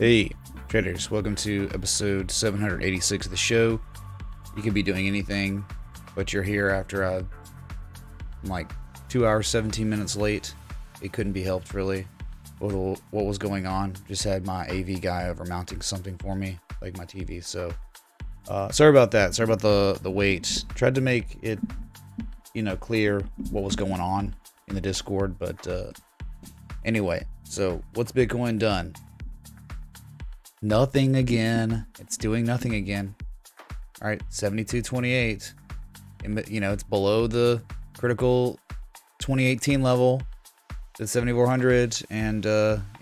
Hey, traders, welcome to episode 786 of the show. You could be doing anything, but you're here after I'm like 2 hours, 17 minutes late. It couldn't be helped, really. What was going on? Just had my AV guy over mounting something for me, like my TV. So, sorry about that. Sorry about the wait. Tried to make it, clear what was going on in the Discord, but anyway. So, what's Bitcoin done? Nothing again. It's doing nothing again. All right, 72.28. It's below the critical 2018 level, the 7400, and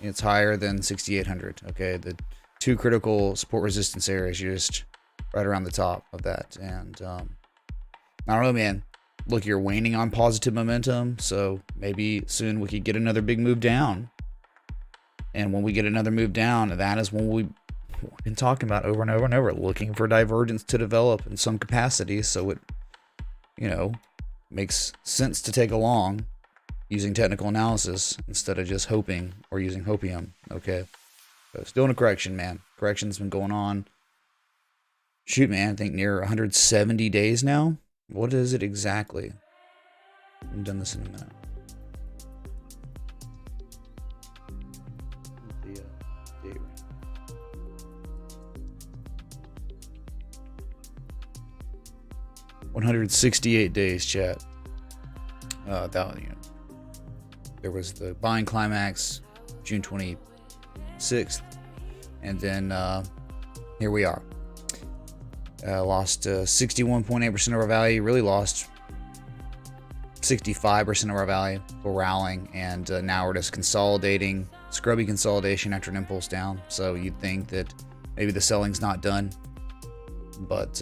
it's higher than 6800. Okay, the two critical support resistance areas, you're just right around the top of that. And I don't know, man. Look, you're waning on positive momentum, so maybe soon we could get another big move down. And when we get another move down, that is when we've been talking about over and over and over, looking for divergence to develop in some capacity. So it, makes sense to take along using technical analysis instead of just hoping or using hopium. Okay. So still in a correction, man. Correction's been going on. Shoot, man, I think near 170 days now. What is it exactly? I've done this in a minute. 168 days, chat. There was the buying climax, June 26th, and then here we are. Lost 61.8% of our value. Really lost 65% of our value for rallying, and now we're just consolidating, scrubby consolidation after an impulse down. So you'd think that maybe the selling's not done, but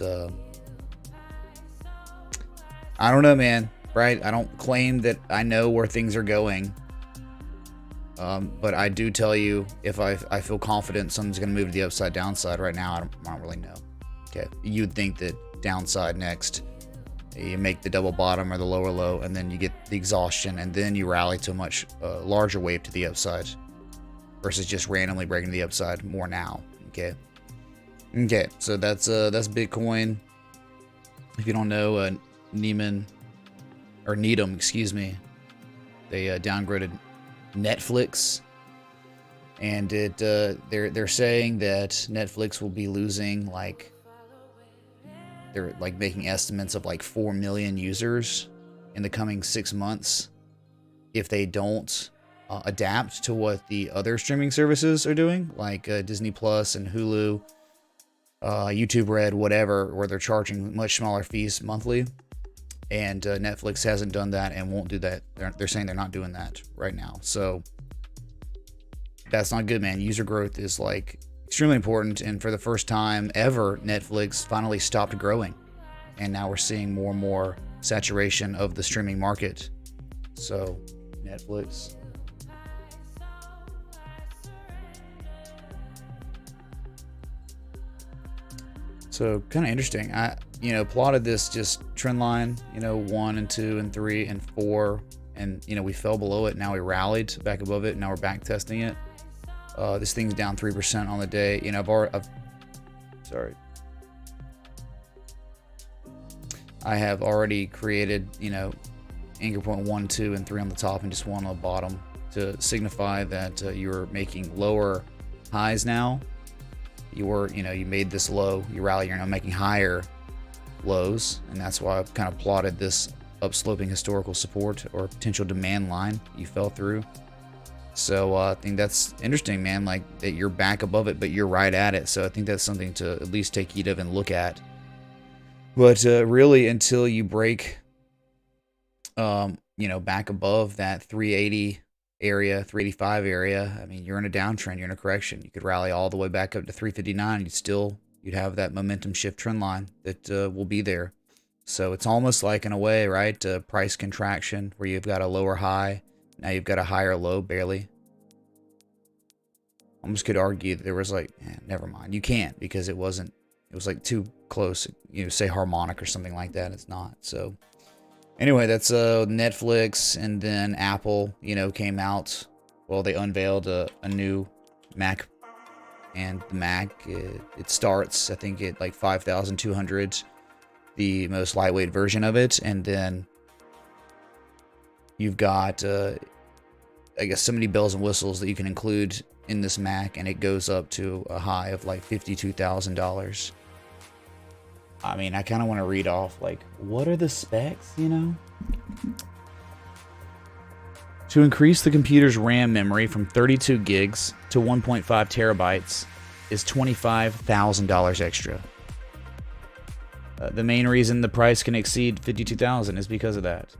I don't know, man, right? I don't claim that I know where things are going. But I do tell you, if I feel confident something's going to move to the upside downside. Right now, I don't really know. Okay. You'd think that downside next, you make the double bottom or the lower low, and then you get the exhaustion, and then you rally to a much larger wave to the upside versus just randomly breaking the upside more now. Okay. Okay. So that's Bitcoin. If you don't know, Needham, excuse me, they downgraded Netflix, and they're saying that Netflix will be losing, they're making estimates of 4 million users in the coming 6 months if they don't adapt to what the other streaming services are doing, like Disney Plus and Hulu, YouTube Red, whatever, where they're charging much smaller fees monthly. And Netflix hasn't done that and won't do that. They're saying they're not doing that right now. So that's not good, man. User growth is extremely important. And for the first time ever, Netflix finally stopped growing. And now we're seeing more and more saturation of the streaming market. So Netflix. So kind of interesting. I plotted this just trend line, 1 and 2 and 3 and 4, and we fell below it. Now we rallied back above it. Now we're back testing it. This thing's down 3% on the day. I have already created, anchor point 1, 2, and 3 on the top and just 1 on the bottom to signify that you're making lower highs now. You made this low, you rally, you're now making higher lows, and that's why I've kind of plotted this upsloping historical support or potential demand line you fell through. So I think that's interesting, man, that you're back above it, but you're right at it. So I think that's something to at least take heed of and look at. But really, until you break, back above that 380 area, 385 area, I mean, you're in a downtrend, you're in a correction. You could rally all the way back up to 359, you'd have that momentum shift trend line that will be there. So it's almost like, in a way, right, price contraction where you've got a lower high, now you've got a higher low, barely. Almost could argue that there was never mind. You can't, because it was too close, say harmonic or something like that. It's not. So anyway, that's Netflix, and then Apple, came out. Well, they unveiled a new Mac And the Mac, it starts, I think, at like 5,200, the most lightweight version of it. And then you've got, I guess, so many bells and whistles that you can include in this Mac, and it goes up to a high of like $52,000. I mean, I kind of want to read off, like, what are the specs, you know? To increase the computer's RAM memory from 32 gigs to 1.5 terabytes is $25,000 extra. The main reason the price can exceed $52,000 is because of that.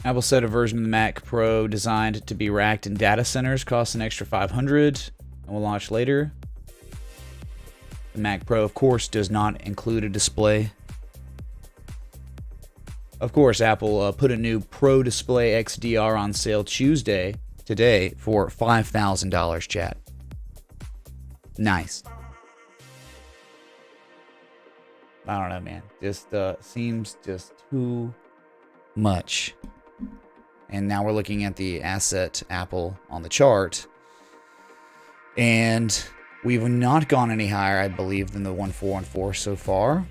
Apple said a version of the Mac Pro designed to be racked in data centers costs an extra $500 and will launch later. The Mac Pro, of course, does not include a display. Of course, Apple put a new Pro Display XDR on sale today for $5,000, chat. Nice. I don't know, man. Just seems just too much. And now we're looking at the asset Apple on the chart. And we've not gone any higher, I believe, than the 1414 so far,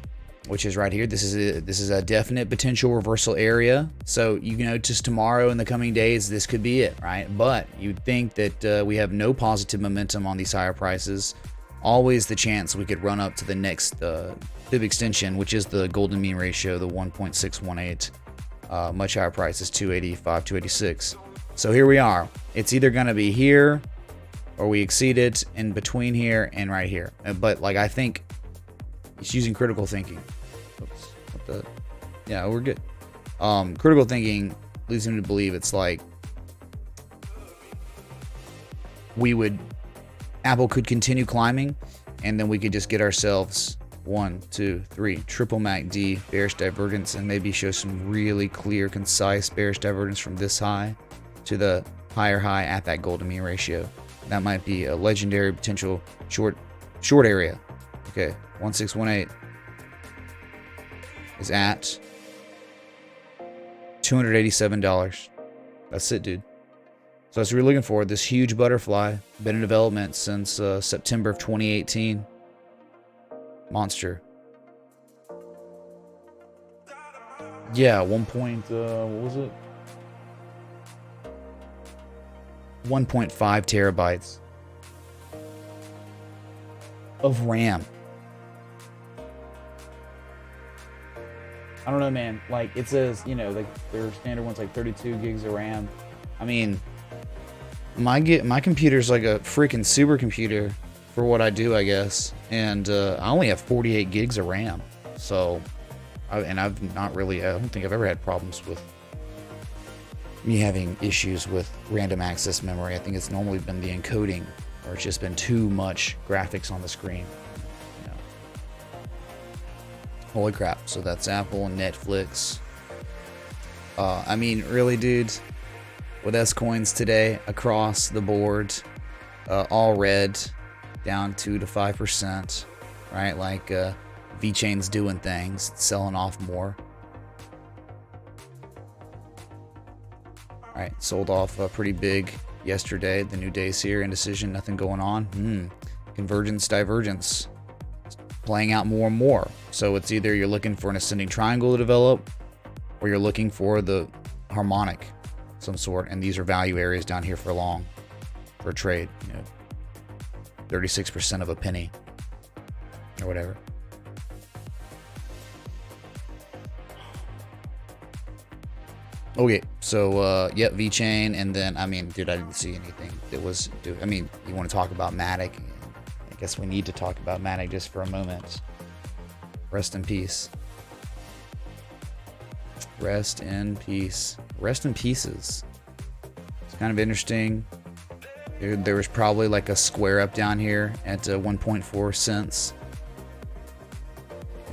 which is right here. This is a definite potential reversal area. So, you know, just tomorrow in the coming days, this could be it, right? But you'd think that we have no positive momentum on these higher prices. Always the chance we could run up to the next fib extension, which is the golden mean ratio, the 1.618. Much higher prices, 285, 286. So here we are. It's either going to be here or we exceed it in between here and right here. But like, I think it's using critical thinking. Oops, yeah, we're good. Critical thinking leads him to believe it's like Apple could continue climbing, and then we could just get ourselves 1, 2, 3 triple MACD bearish divergence, and maybe show some really clear, concise bearish divergence from this high to the higher high at that golden mean ratio. That might be a legendary potential short area. Okay, 1618 is at $287. That's it, dude. So that's what we're looking for. This huge butterfly, been in development since September of 2018. Monster. Yeah, what was it? 1.5 terabytes of RAM. I don't know, man. Like, it says, you know, like their standard one's like 32 gigs of RAM. I mean, my computer's like a freaking supercomputer for what I do, I guess. And I only have 48 gigs of RAM. So, I've not really, I don't think I've ever had problems with me having issues with random access memory. I think it's normally been the encoding, or it's just been too much graphics on the screen. You know. Holy crap. So that's Apple and Netflix. I mean, really, dude, with S coins today across the board, all red, down 2 to 5%, right? Like VeChain's doing things, selling off more. All right, sold off pretty big yesterday. The new day's here, indecision, nothing going on. Convergence, divergence, playing out more and more. So it's either you're looking for an ascending triangle to develop, or you're looking for the harmonic of some sort. And these are value areas down here for a trade. You know, 36% of a penny or whatever. Okay, so yep, VeChain, and then I mean, dude, I didn't see anything that was. Dude, I mean, you want to talk about Matic? I guess we need to talk about Matic just for a moment. Rest in peace. Rest in peace. Rest in pieces. It's kind of interesting. There was probably like a square up down here at 1.4 cents.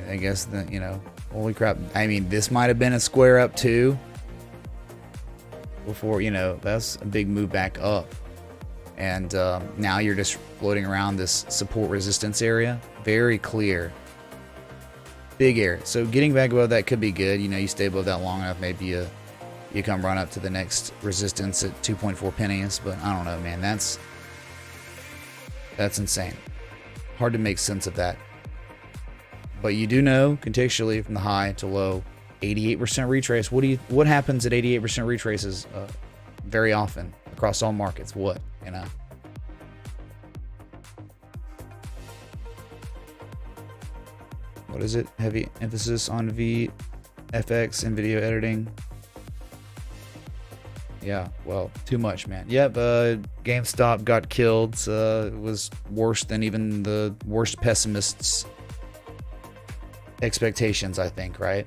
I guess that, you know, holy crap. I mean, this might have been a square up too. Before, you know, that's a big move back up. And now you're just floating around this support resistance area. Very clear. Big area. So getting back above that could be good. You know, you stay above that long enough, maybe you come run up to the next resistance at 2.4 pennies. But I don't know, man. That's That's insane. Hard to make sense of that. But you do know contextually from the high to low, 88% retrace. What happens at 88% retraces very often across all markets? What, you know? What is it? Heavy emphasis on VFX and video editing. Yeah, well, too much, man. Yep, GameStop got killed. It was worse than even the worst pessimists' expectations, I think, right?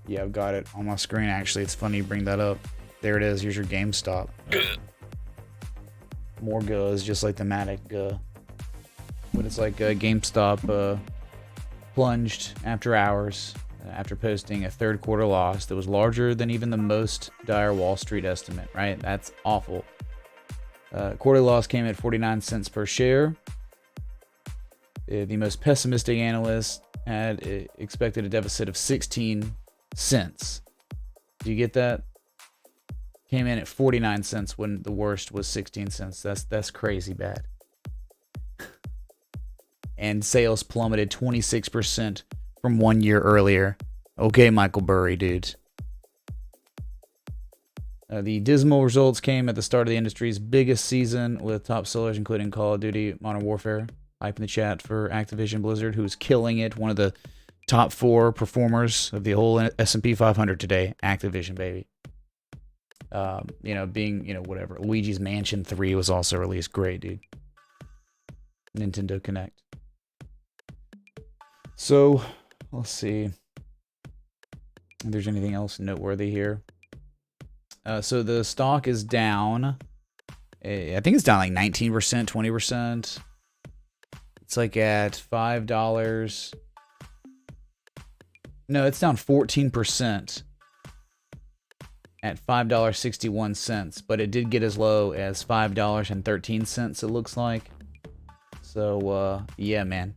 Yeah, I've got it on my screen, actually. It's funny you bring that up. There it is. Here's your GameStop. More goes, just like the Matic. But it's like GameStop plunged after hours after posting a third quarter loss that was larger than even the most dire Wall Street estimate, right? That's awful. Quarterly loss came at 49 cents per share. The most pessimistic analyst had expected a deficit of 16 cents. Do you get that? Came in at 49 cents when the worst was 16 cents. That's crazy bad. And sales plummeted 26% from 1 year earlier. Okay, Michael Burry, dude. The dismal results came at the start of the industry's biggest season, with top sellers including Call of Duty Modern Warfare. Hype in the chat for Activision Blizzard, who's killing it. One of the top 4 performers of the whole S&P 500 today. Activision, baby. Whatever. Luigi's Mansion 3 was also released. Great, dude. Nintendo Connect. So, let's see if there's anything else noteworthy here. So the stock is down. I think it's down like 19%, 20%. It's like at $5. No, it's down 14% at $5.61, but it did get as low as $5.13, it looks like. So, yeah, man.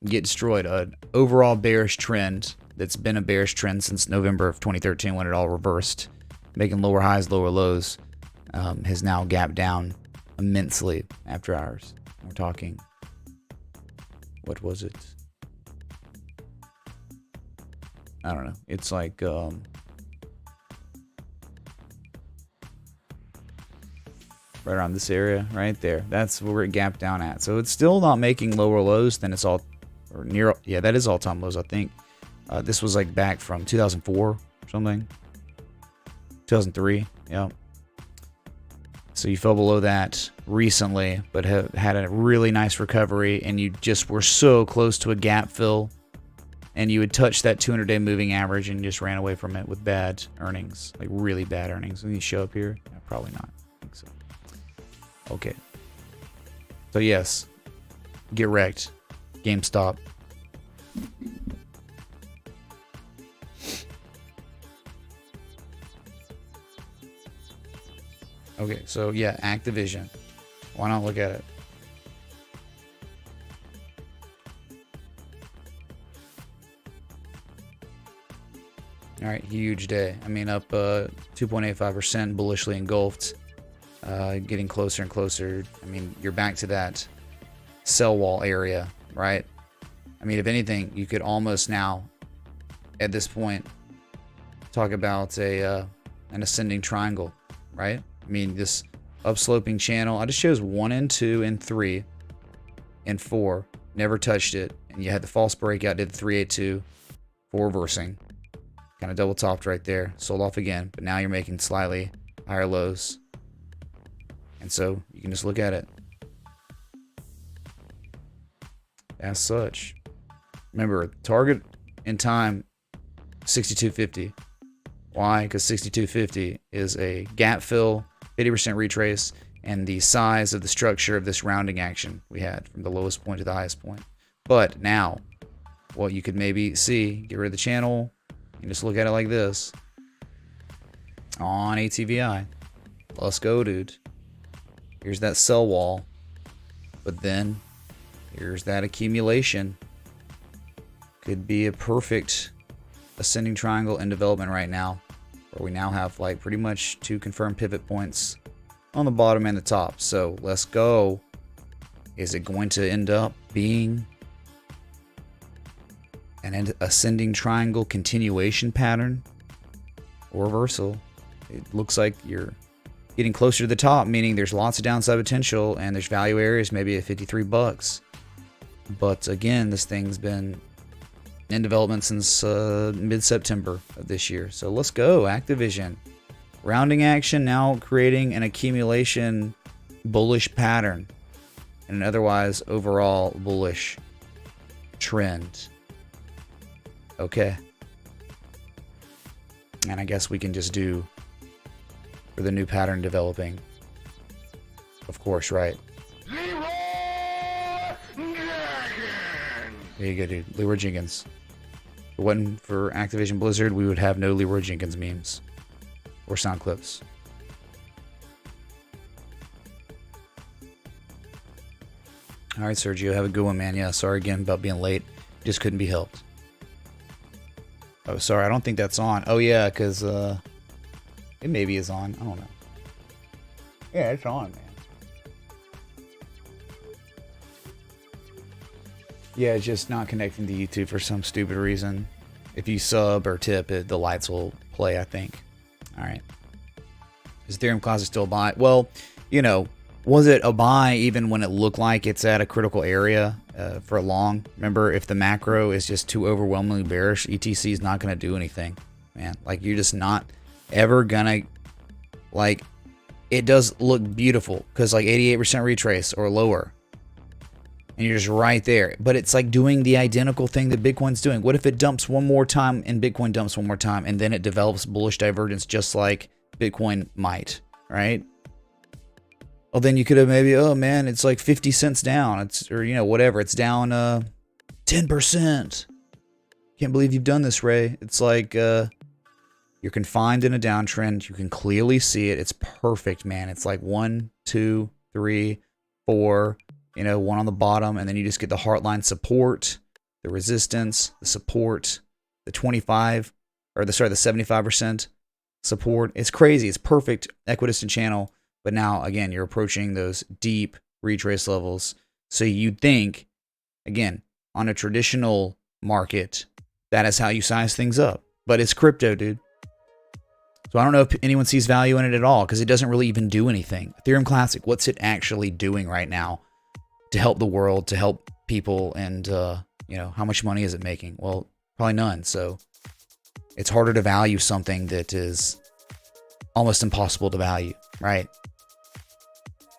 Get destroyed. An overall bearish trend that's been a bearish trend since November of 2013 when it all reversed, making lower highs, lower lows, has now gapped down immensely after hours. We're talking, what was it? I don't know. It's like right around this area, right there. That's where it gapped down at. So it's still not making lower lows. Then it's all or near. Yeah, that is all-time lows, I think. This was like back from 2004 or something. 2003. Yeah. So you fell below that recently, but have had a really nice recovery, and you just were so close to a gap fill, and you would touch that 200-day moving average and just ran away from it with bad earnings, like really bad earnings. Will you show up here? Yeah, probably not. I think so. Okay. So yes, get wrecked. GameStop. Okay, so yeah, Activision. Why not look at it? All right, huge day. I mean, up 2.85%, bullishly engulfed, getting closer and closer. I mean, you're back to that sell wall area, right? I mean, if anything, you could almost now, at this point, talk about an ascending triangle, right? I mean, this upsloping channel, I just chose 1 and 2 and 3 and 4, never touched it, and you had the false breakout, did the 382 for reversing, kind of double topped right there, sold off again, but now you're making slightly higher lows, and so you can just look at it as such. Remember, target in time 6250. Why? Because 6250 is a gap fill, 50% retrace, and the size of the structure of this rounding action we had from the lowest point to the highest point. But now, what you could maybe see, get rid of the channel, and just look at it like this. On ATVI. Let's go, dude. Here's that sell wall. But then, here's that accumulation. Could be a perfect ascending triangle in development right now, where we now have like pretty much 2 confirmed pivot points on the bottom and the top. So let's go. Is it going to end up being an ascending triangle continuation pattern or reversal? It looks like you're getting closer to the top, meaning there's lots of downside potential and there's value areas maybe at 53 bucks. But again, this thing's been in development since mid-September of this year. So let's go, Activision. Rounding action, now creating an accumulation bullish pattern and an otherwise overall bullish trend. Okay. And I guess we can just do for the new pattern developing. Of course, right? There you go, dude. Leroy Jenkins. If it wasn't for Activision Blizzard, we would have no Leroy Jenkins memes or sound clips. All right, Sergio, have a good one, man. Yeah, sorry again about being late. Just couldn't be helped. Oh, sorry, I don't think that's on. Oh, yeah, because it maybe is on. I don't know. Yeah, it's on, man. Yeah, it's just not connecting to YouTube for some stupid reason. If you sub or tip it, the lights will play, I think. All right. Is Ethereum Closet still a buy? Well, you know, was it a buy even when it looked like it's at a critical area for long? Remember, if the macro is just too overwhelmingly bearish, ETC is not going to do anything, man. Like, you're just not ever going to, like, it does look beautiful because, like, 88% retrace or lower. And you're just right there. But it's like doing the identical thing that Bitcoin's doing. What if it dumps one more time and Bitcoin dumps one more time and then it develops bullish divergence just like Bitcoin might, right? Well, then you could have maybe, oh man, it's like 50 cents down. It's, or, you know, whatever. It's down 10%. Can't believe you've done this, Ray. It's like you're confined in a downtrend. You can clearly see it. It's perfect, man. It's like 1, 2, 3, 4. You know, one on the bottom, and then you just get the heartline support, the resistance, the support, the 25, or the 75% support. It's crazy. It's perfect equidistant channel. But now, again, you're approaching those deep retrace levels. So you'd think, again, on a traditional market, that is how you size things up. But it's crypto, dude. So I don't know if anyone sees value in it at all, because it doesn't really even do anything. Ethereum Classic, what's it actually doing right now to help the world, to help people, and you know, how much money is it making? Well, probably none. So it's harder to value something that is almost impossible to value, right?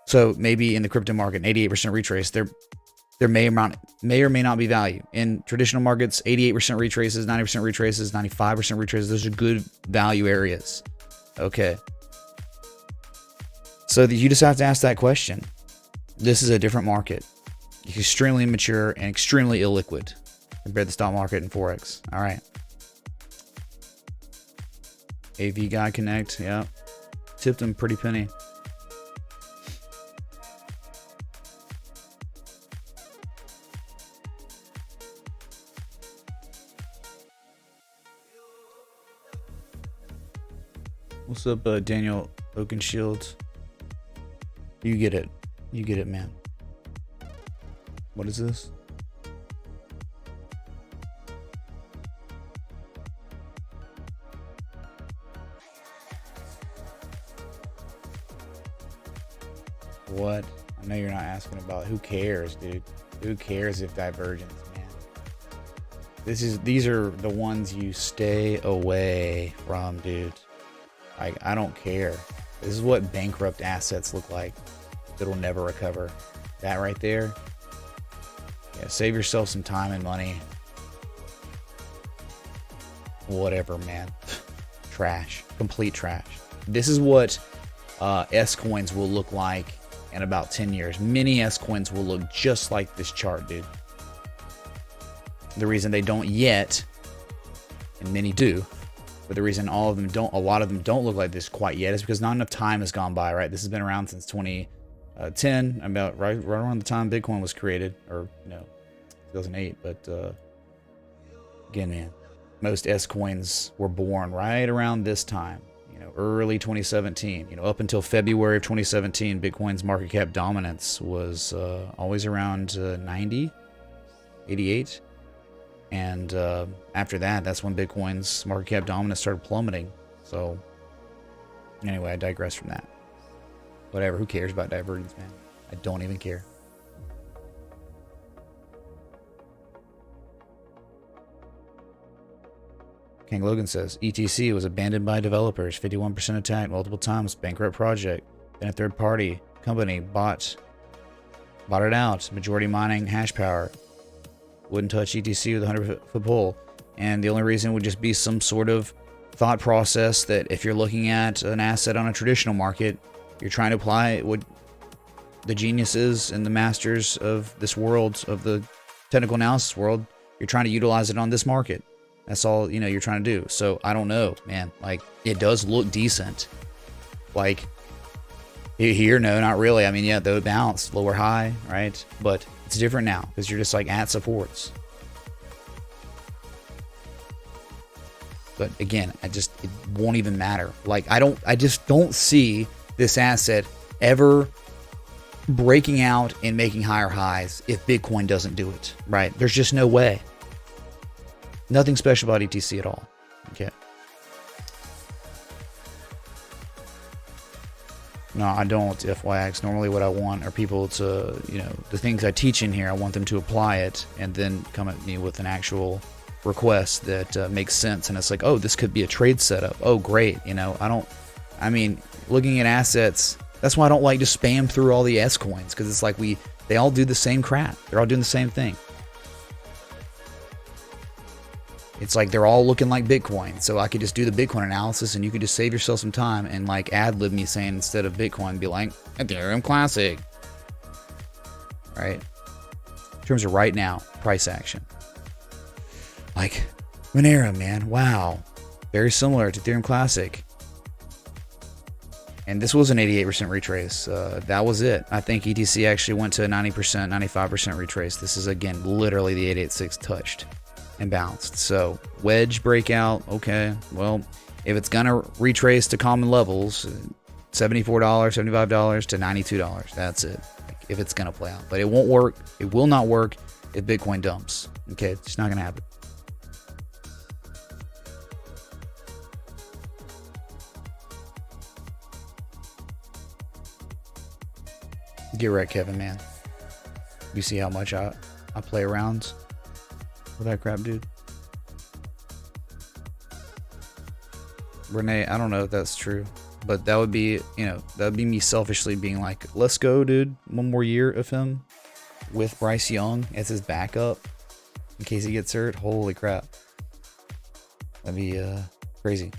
So maybe in the crypto market, 88% retrace, there may or may not be value. In traditional markets, 88% retraces, 90% retraces, 95% retraces. Those are good value areas. Okay. So you just have to ask that question. This is a different market. Extremely immature and extremely illiquid compared to the stock market and Forex. All right. AV Guy Connect. Yeah. Tipped him pretty penny. What's up, Daniel Oakenshield? You get it. You get it, man. What is this? What? I know you're not asking about. Who cares, dude? Who cares if divergence, man? These are the ones you stay away from, dude. Like, I don't care. This is what bankrupt assets look like. It'll never recover. That right there. Yeah, save yourself some time and money. Whatever, man. Trash. Complete trash. This is what S coins will look like in about 10 years. Many S coins will look just like this chart, dude. The reason they don't yet, and many do, but the reason a lot of them don't look like this quite yet is because not enough time has gone by, right? This has been around since 2010, about right around the time Bitcoin was created, or no, 2008. But again, man, most S coins were born right around this time, early 2017. Up until February of 2017, Bitcoin's market cap dominance was always around 90, 88. And after that, that's when Bitcoin's market cap dominance started plummeting. So anyway, I digress from that. Whatever, who cares about divergence, man? I don't even care. King Logan says, ETC was abandoned by developers, 51% attacked multiple times, bankrupt project. Then a third party company bought it out. Majority mining hash power. Wouldn't touch ETC with a 100-foot pole. And the only reason would just be some sort of thought process that if you're looking at an asset on a traditional market, you're trying to apply what the geniuses and the masters of this world, of the technical analysis world, you're trying to utilize it on this market. That's all, you're trying to do. So I don't know, man. Like, it does look decent. Like, here, no, not really. I mean, yeah, though it bounced lower high, right? But it's different now because you're just like at supports. But again, it won't even matter. Like, I just don't see this asset ever breaking out and making higher highs if Bitcoin doesn't do it, right? There's just no way. Nothing special about ETC at all. Okay. No, I don't, FYX. Normally what I want are people to, the things I teach in here, I want them to apply it and then come at me with an actual request that makes sense. And it's like, oh, this could be a trade setup. Oh, great. Looking at assets, that's why I don't like to spam through all the S coins, because it's like they all do the same crap. They're all doing the same thing. It's like they're all looking like Bitcoin. So I could just do the Bitcoin analysis and you could just save yourself some time and like ad-lib me saying instead of Bitcoin, be like, Ethereum Classic. Right? In terms of right now, price action. Like, Monero, man. Wow. Very similar to Ethereum Classic. And this was an 88% retrace. That was it. I think ETC actually went to a 90%, 95% retrace. This is, again, literally the 886 touched and bounced. So wedge breakout, okay, well, if it's gonna retrace to common levels, $74, $75 to $92, that's it. Like, if it's gonna play out, but it won't work. It will not work if Bitcoin dumps. Okay, it's just not gonna happen. Get right, Kevin, man. You see how much I play around with that crap, dude. Renee, I don't know if that's true, but that would be, that would be me selfishly being like, let's go, dude. One more year of him with Bryce Young as his backup in case he gets hurt. Holy crap. That'd be crazy.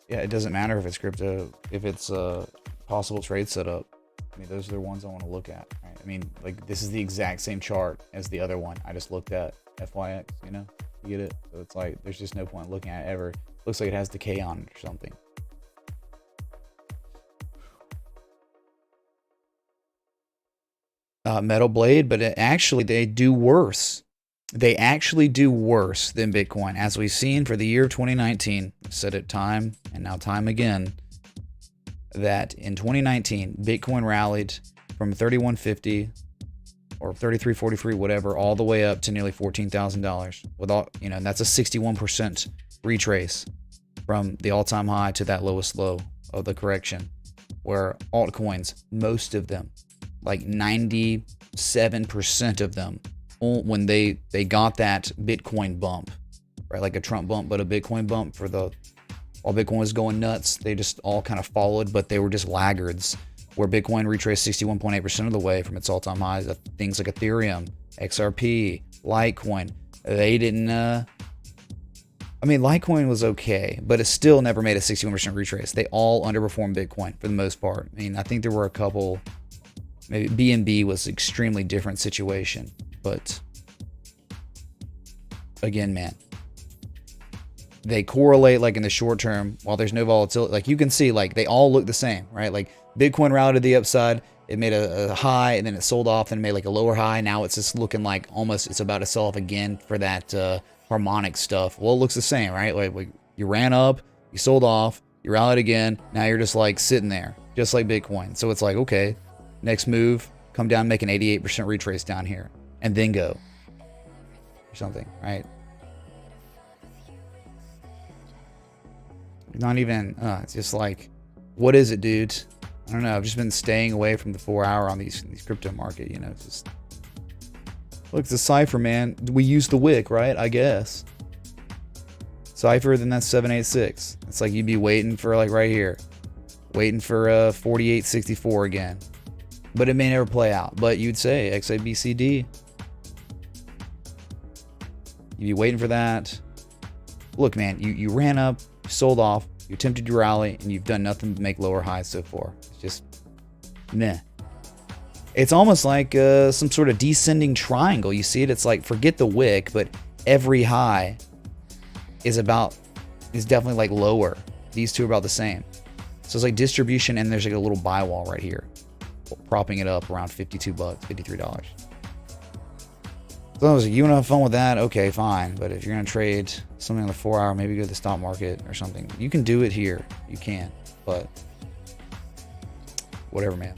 Yeah, it doesn't matter if it's crypto, if it's a possible trade setup. I mean, those are the ones I want to look at, right? I mean, like, this is the exact same chart as the other one I just looked at, FYX, you get it? So it's like, there's just no point looking at it ever. Looks like it has decay on it or something. Metal Blade, but actually they do worse. They actually do worse than Bitcoin, as we've seen for the year of 2019. I've said it time and now time again, that in 2019, Bitcoin rallied from 3150 or 3343, whatever, all the way up to nearly $14,000. With all, and that's a 61% retrace from the all-time high to that lowest low of the correction. Where altcoins, most of them, like 97% of them, when they got that Bitcoin bump, right, like a Trump bump, but a Bitcoin bump for while Bitcoin was going nuts, they just all kind of followed, but they were just laggards, where Bitcoin retraced 61.8% of the way from its all-time highs. Things like Ethereum, XRP, Litecoin, they didn't, Litecoin was okay, but it still never made a 61% retrace. They all underperformed Bitcoin for the most part. I mean, I think there were a couple, maybe BNB was an extremely different situation, but again, man, they correlate like in the short term while there's no volatility. Like you can see, like they all look the same, right? Like Bitcoin rallied to the upside, it made a high, and then it sold off, and made like a lower high. Now it's just looking like almost it's about to sell off again for that harmonic stuff. Well, it looks the same, right? Like you ran up, you sold off, you rallied again. Now you're just like sitting there, just like Bitcoin. So it's like, okay, next move, come down, make an 88% retrace down here, and then go or something, right? Not even, it's just like, what is it, dude? I don't know. I've just been staying away from the 4 hour on these crypto market, you know. It's just, look, it's a cipher, man. We use the wick, right? I guess. Cipher, then that's 786. It's like you'd be waiting for, like, right here. Waiting for 4864 again. But it may never play out. But you'd say XABCD. You'd be waiting for that. Look, man, you ran up, sold off, you attempted to rally, and you've done nothing but make lower highs so far. It's just, meh. It's almost like some sort of descending triangle. You see it? It's like, forget the wick, but every high is definitely like lower. These two are about the same. So it's like distribution, and there's like a little buy wall right here, propping it up around $52, $53. So I was like, you want to have fun with that? Okay, fine. But if you're going to trade something on the 4 hour, maybe go to the stock market or something. You can do it here. You can. But whatever, man.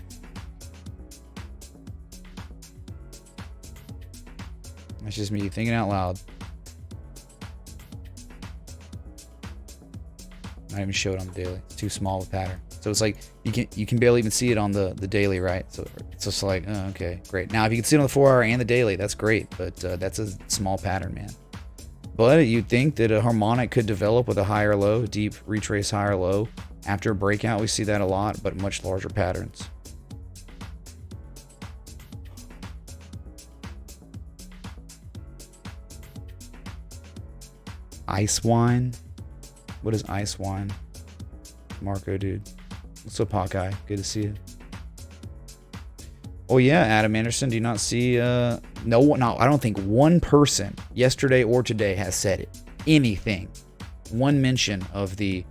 That's just me thinking out loud. Not even show it on the daily. It's too small of a pattern. So it's like you can barely even see it on the daily, right? So it's just like, oh, okay, great. Now if you can see it on the 4 hour and the daily, that's great. But that's a small pattern, man. But you'd think that a harmonic could develop with a higher low, deep retrace higher low. After a breakout, we see that a lot, but much larger patterns. Ice wine? What is ice wine? Marco, dude. What's up, Hawkeye? Good to see you. Oh yeah, Adam Anderson. Do you not see? No, I don't think one person yesterday or today has said it. Anything. One mention of the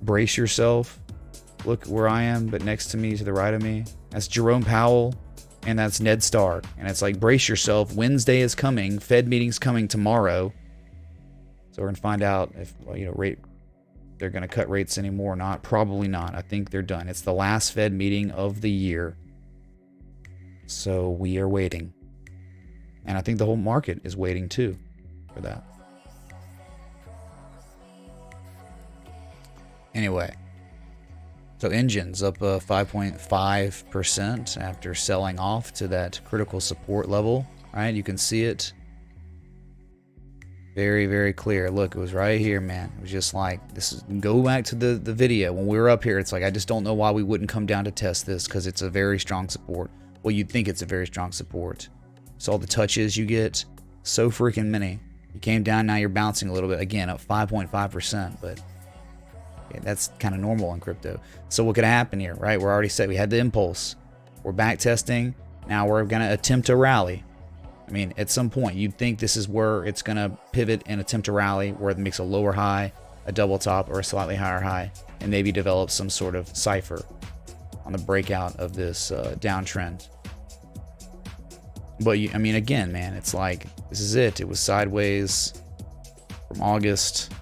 brace yourself. Look where I am, but next to me, to the right of me. That's Jerome Powell, and that's Ned Stark. And it's like, brace yourself. Wednesday is coming. Fed meeting's coming tomorrow. So we're gonna find out if they're going to cut rates anymore or not. Probably not. I think they're done. It's the last Fed meeting of the year. So we are waiting. And I think the whole market is waiting too for that. Anyway. So Engine's up 5.5% after selling off to that critical support level. Right? You can see it. Very, very clear. Look, it was right here, man. It was just like, this is, go back to the video. When we were up here, it's like, I just don't know why we wouldn't come down to test this, because it's a very strong support. Well, you'd think it's a very strong support. So all the touches you get, so freaking many. You came down, now you're bouncing a little bit. Again, up 5.5%, but yeah, that's kind of normal in crypto. So what could happen here, right? We're already set. We had the impulse. We're back testing. Now we're going to attempt to rally. I mean, at some point, you'd think this is where it's going to pivot and attempt to rally, where it makes a lower high, a double top, or a slightly higher high, and maybe develop some sort of cipher on the breakout of this downtrend. But, I mean, again, man, it's like, this is it. It was sideways from August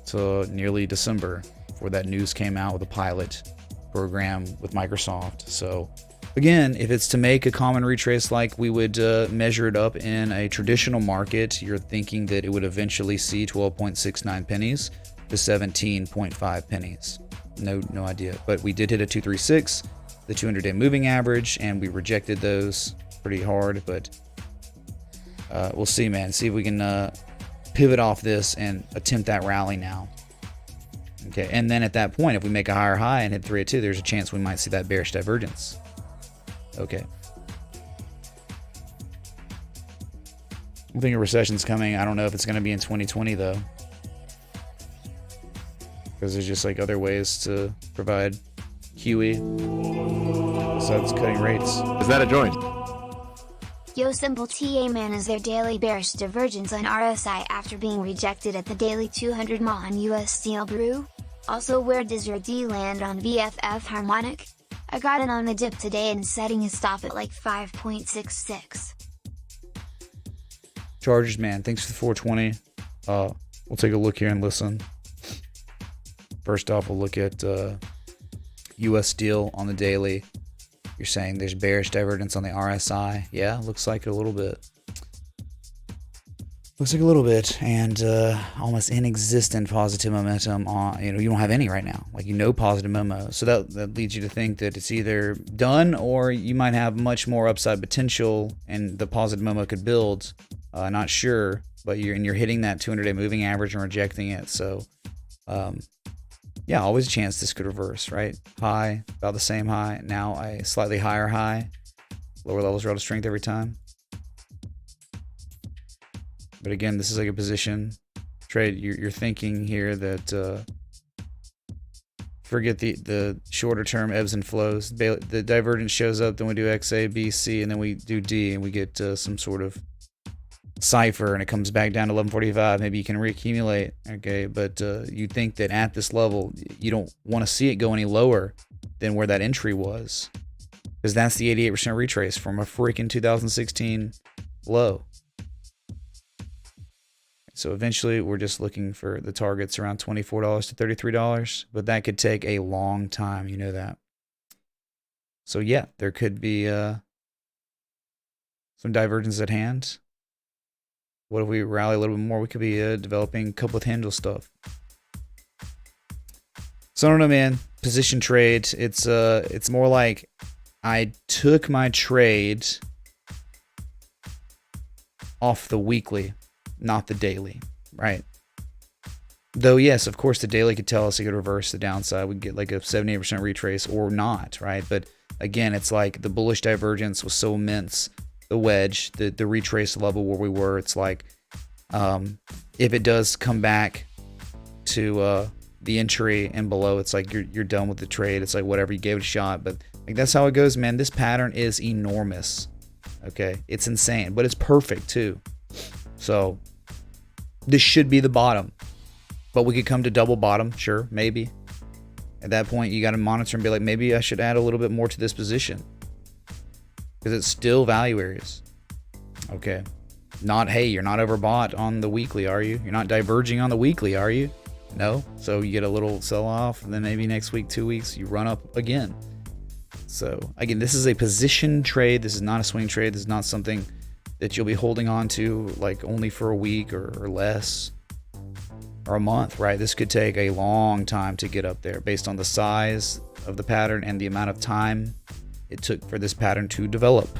to nearly December before that news came out with a pilot program with Microsoft. So again, if it's to make a common retrace like we would measure it up in a traditional market, you're thinking that it would eventually see 12.69 pennies to 17.5 pennies. No idea. But we did hit a 236, the 200-day moving average, and we rejected those pretty hard. But we'll see, man. See if we can pivot off this and attempt that rally now. Okay, and then at that point, if we make a higher high and hit 302, there's a chance we might see that bearish divergence. Okay. I think a recession's coming. I don't know if it's going to be in 2020, though. Because there's just like other ways to provide QE besides cutting rates. Is that a joint? Yo, Simple TA Man, is there daily bearish divergence on RSI after being rejected at the daily 200 Ma on US Steel Brew? Also, where does your D land on VFF harmonic? I got it on the dip today and setting a stop at like 5.66. Chargers, man, thanks for the 420. We'll take a look here and listen. First off, we'll look at US Steel on the daily. You're saying there's bearish divergence on the RSI. Yeah, looks like a little bit. Looks like a little bit, and almost inexistent positive momentum on, you don't have any right now, like, positive momo. So that leads you to think that it's either done or you might have much more upside potential and the positive momo could build. Not sure, but you're hitting that 200-day moving average and rejecting it. So, yeah, always a chance this could reverse, right? High, about the same high. Now a slightly higher high, lower levels relative strength every time. But again, this is like a position trade. You're thinking here that forget the shorter term ebbs and flows. The divergence shows up, then we do X, A, B, C, and then we do D, and we get some sort of cipher, and it comes back down to 1145. Maybe you can reaccumulate, okay? But you think that at this level, you don't want to see it go any lower than where that entry was, because that's the 88% retrace from a freaking 2016 low. So eventually, we're just looking for the targets around $24 to $33, but that could take a long time, you know that. So yeah, there could be some divergence at hand. What if we rally a little bit more? We could be developing a couple of handle stuff. So I don't know, man. Position trade. It's more like I took my trade off the weekly, not the daily, right? Though, yes, of course, the daily could tell us it could reverse the downside. We could get like a 78% retrace or not, right? But again, it's like the bullish divergence was so immense. The wedge, the retrace level where we were, it's like if it does come back to the entry and below, it's like you're done with the trade. It's like whatever, you gave it a shot. But like that's how it goes, man. This pattern is enormous. Okay, it's insane, but it's perfect too. So this should be the bottom, but we could come to double bottom, sure, maybe. At that point, you got to monitor and be like, maybe I should add a little bit more to this position because it's still value areas. Okay, not, hey, you're not overbought on the weekly, are you? You're not diverging on the weekly, are you? No. So you get a little sell off, and then maybe next week, 2 weeks, you run up again. So again, this is a position trade. This is not a swing trade. This is not something that you'll be holding on to like only for a week or less or a month, right? This could take a long time to get up there based on the size of the pattern and the amount of time it took for this pattern to develop.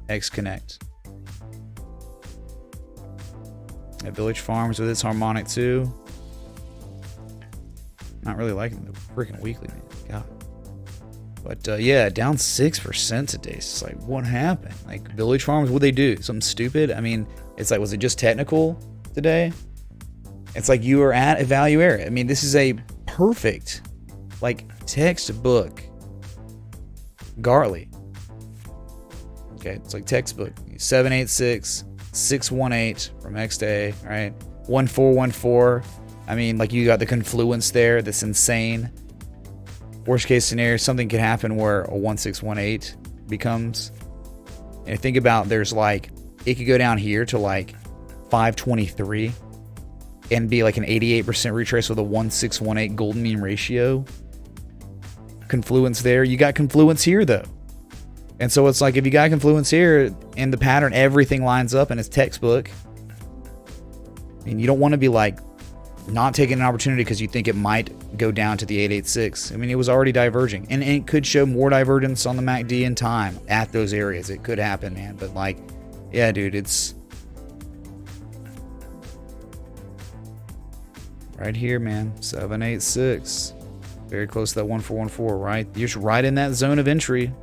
X Connect. At Village Farms with its harmonic too. Not really liking the freaking weekly, man. God. But yeah, down 6% today. It's like, what happened? Like, Village Farms, what'd they do? Something stupid? I mean, it's like, was it just technical today? It's like you were at a value area. I mean, this is a perfect, like, textbook Gartley. Okay, it's like textbook. 786, 618 from X to A, right? 1414. I mean, like, you got the confluence there. That's insane. Worst case scenario, something could happen where a 1618 becomes. And think about, there's like, it could go down here to like 523 and be like an 88% retrace with a 1618 golden mean ratio. Confluence there. You got confluence here though. And so it's like, if you got confluence here and the pattern, everything lines up and it's textbook. And you don't want to be like not taking an opportunity because you think it might go down to the 886. I mean, it was already diverging, and it could show more divergence on the MACD in time at those areas. It could happen, man. But like, yeah, dude, it's right here, man. 786, very close to that 1414, right? You're just right in that zone of entry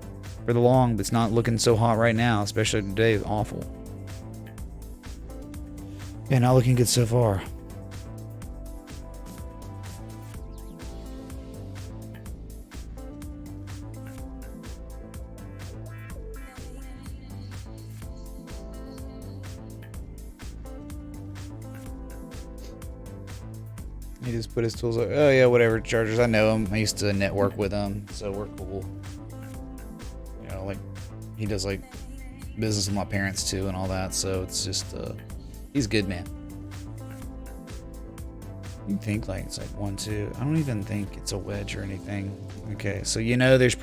for the long, but it's not looking so hot right now, especially today. It's awful. Yeah, not looking good so far. He just put his tools up. Oh yeah, whatever, Chargers. I know him. I used to network with him, so we're cool. You know, like he does like business with my parents too and all that. So it's just he's good, man. You think like it's like 1, 2. I don't even think it's a wedge or anything. Okay, so you know there's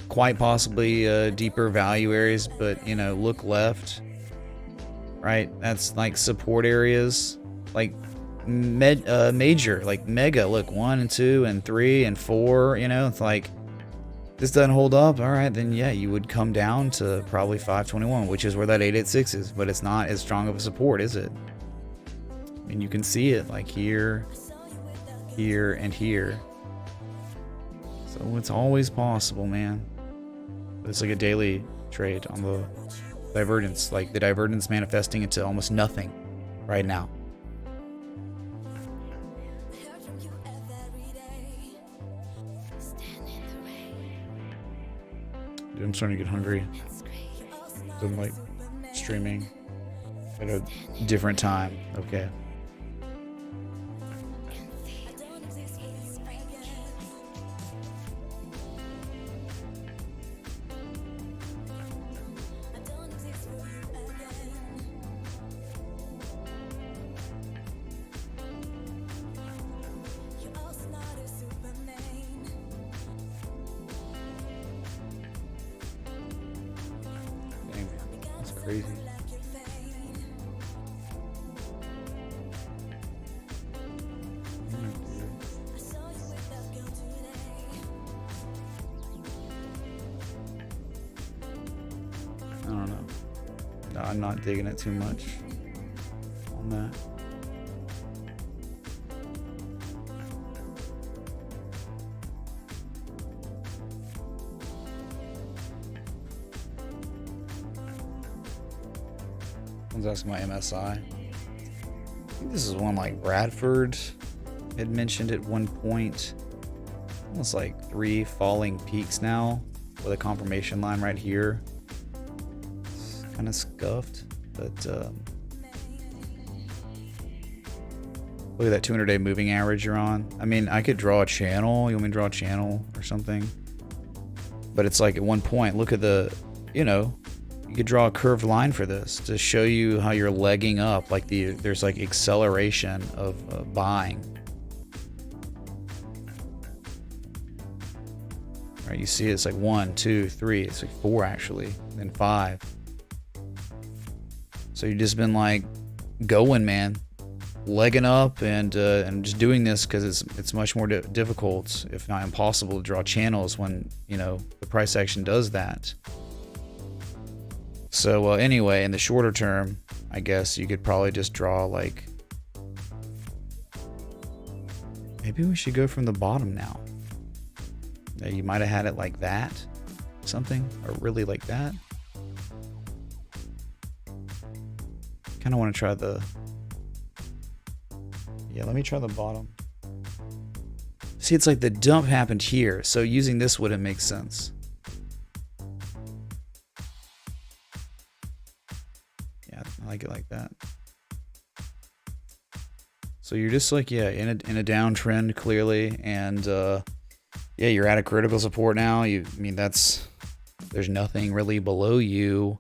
quite possibly deeper value areas, but you know look left. Right, that's like support areas, like major, like mega. Look, 1 and 2 and 3 and 4. You know, it's like this doesn't hold up. All right, then yeah, you would come down to probably 521, which is where that 886 is. But it's not as strong of a support, is it? I mean, you can see it like here, here, and here. So it's always possible, man. But it's like a daily trade on the divergence, like the divergence manifesting into almost nothing right now. Dude, I'm starting to get hungry. I'm like streaming at a different time. Okay. Crazy. I don't know. No, I'm not digging it too much on that. That's my MSI. I think this is one like Bradford had mentioned at one point. Almost like 3 falling peaks now with a confirmation line right here. It's kind of scuffed, but look at that 200-day moving average you're on. I mean, I could draw a channel. You want me to draw a channel or something? But it's like at one point, look at the, you know, you could draw a curved line for this to show you how you're legging up, like there's like acceleration of buying. All right, you see it's like 1, 2, 3, it's like 4 actually, then 5. So you've just been like going, man, legging up and just doing this because it's much more difficult, if not impossible, to draw channels when you know the price action does that. So anyway, in the shorter term, I guess you could probably just draw like, maybe we should go from the bottom now. You might have had it like that, something, or really like that. Kind of want to try the, yeah, let me try the bottom. See, it's like the dump happened here, so using this wouldn't make sense. I like it like that. So you're just like, yeah, in a downtrend clearly, and yeah, you're at a critical support now. I mean, there's nothing really below you.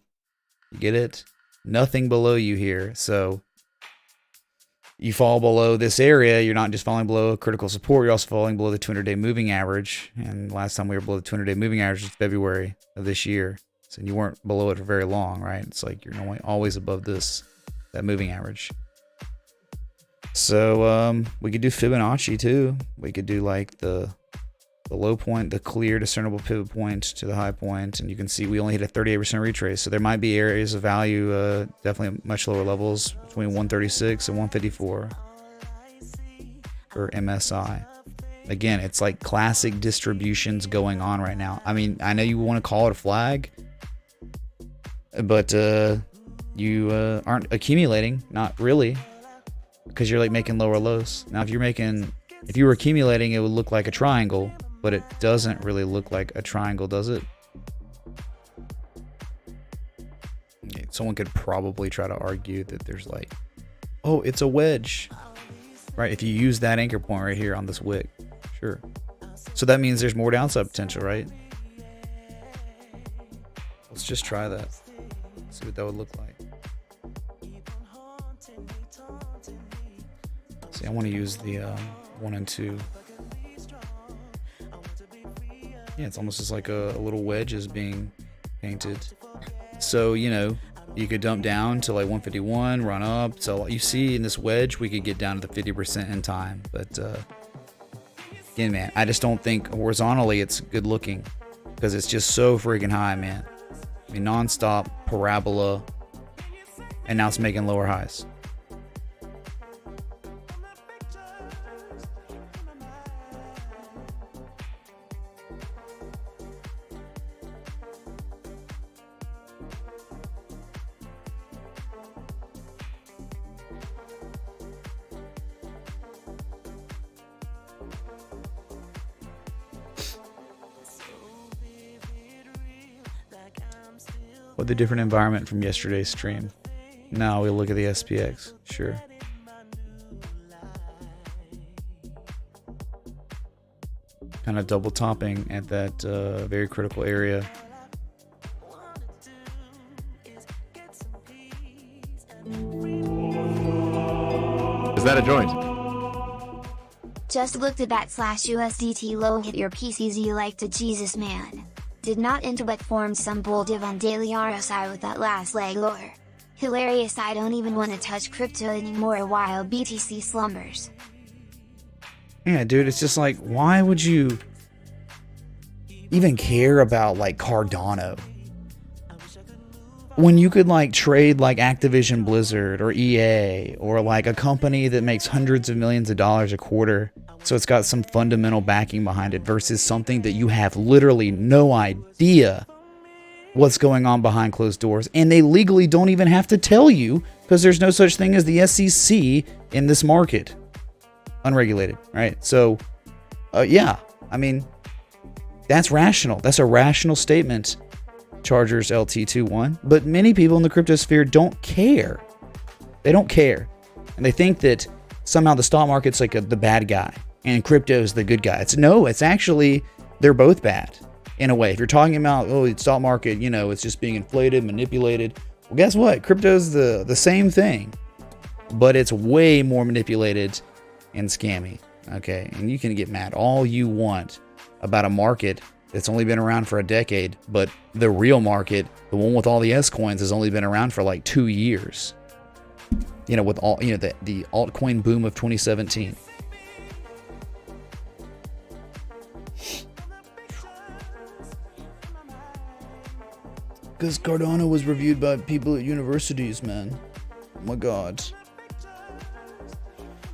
You get it? Nothing below you here. So you fall below this area, you're not just falling below critical support, you're also falling below the 200-day moving average. And last time we were below the 200-day moving average was February of this year. So you weren't below it for very long, right? It's like you're always above that moving average. So we could do Fibonacci too. We could do like the low point, the clear discernible pivot point to the high point, and you can see we only hit a 38% retrace. So there might be areas of value, definitely much lower levels between 136 and 154 for MSI. Again, it's like classic distributions going on right now. I mean, I know you want to call it a flag, but you aren't accumulating, not really, because you're like making lower lows. Now, if you were accumulating, it would look like a triangle, but it doesn't really look like a triangle, does it? Someone could probably try to argue that there's like, oh, it's a wedge. right? If you use that anchor point right here on this wick, sure. So that means there's more downside potential, right? Let's just try that. See what that would look like. See, I want to use the 1 and 2. Yeah, it's almost just like a little wedge is being painted. So, you know, you could dump down to like 151, run up. So you see in this wedge, we could get down to the 50% in time. But again, man, I just don't think horizontally it's good looking because it's just so freaking high, man. I mean, non-stop parabola, and now it's making lower highs. What the different environment from yesterday's stream? Now we look at the SPX. Sure. Kind of double topping at that very critical area. Is that a joint? Just looked at that /USDT low hit your PCZ like to Jesus, man. Did not into but formed some bull div on daily RSI with that last leg lower. Hilarious. I don't even want to touch crypto anymore while BTC slumbers. Yeah, dude, it's just like, why would you even care about like Cardano when you could like trade like Activision Blizzard or EA or like a company that makes hundreds of millions of dollars a quarter, so it's got some fundamental backing behind it, versus something that you have literally no idea what's going on behind closed doors, and they legally don't even have to tell you because there's no such thing as the SEC in this market. Unregulated, right? So yeah, I mean, that's rational. That's a rational statement, Chargers LT21. But many people in the cryptosphere don't care. They don't care. And they think that somehow the stock market's like the bad guy and crypto is the good guy. It's actually, they're both bad in a way. If you're talking about, oh, the stock market, you know, it's just being inflated, manipulated. Well, guess what? Crypto's the same thing, but it's way more manipulated and scammy. Okay. And you can get mad all you want about a market that's only been around for a decade, but the real market, the one with all the S coins, has only been around for like 2 years. You know, with all, you know, the altcoin boom of 2017. Because Cardano was reviewed by people at universities, man. Oh my god.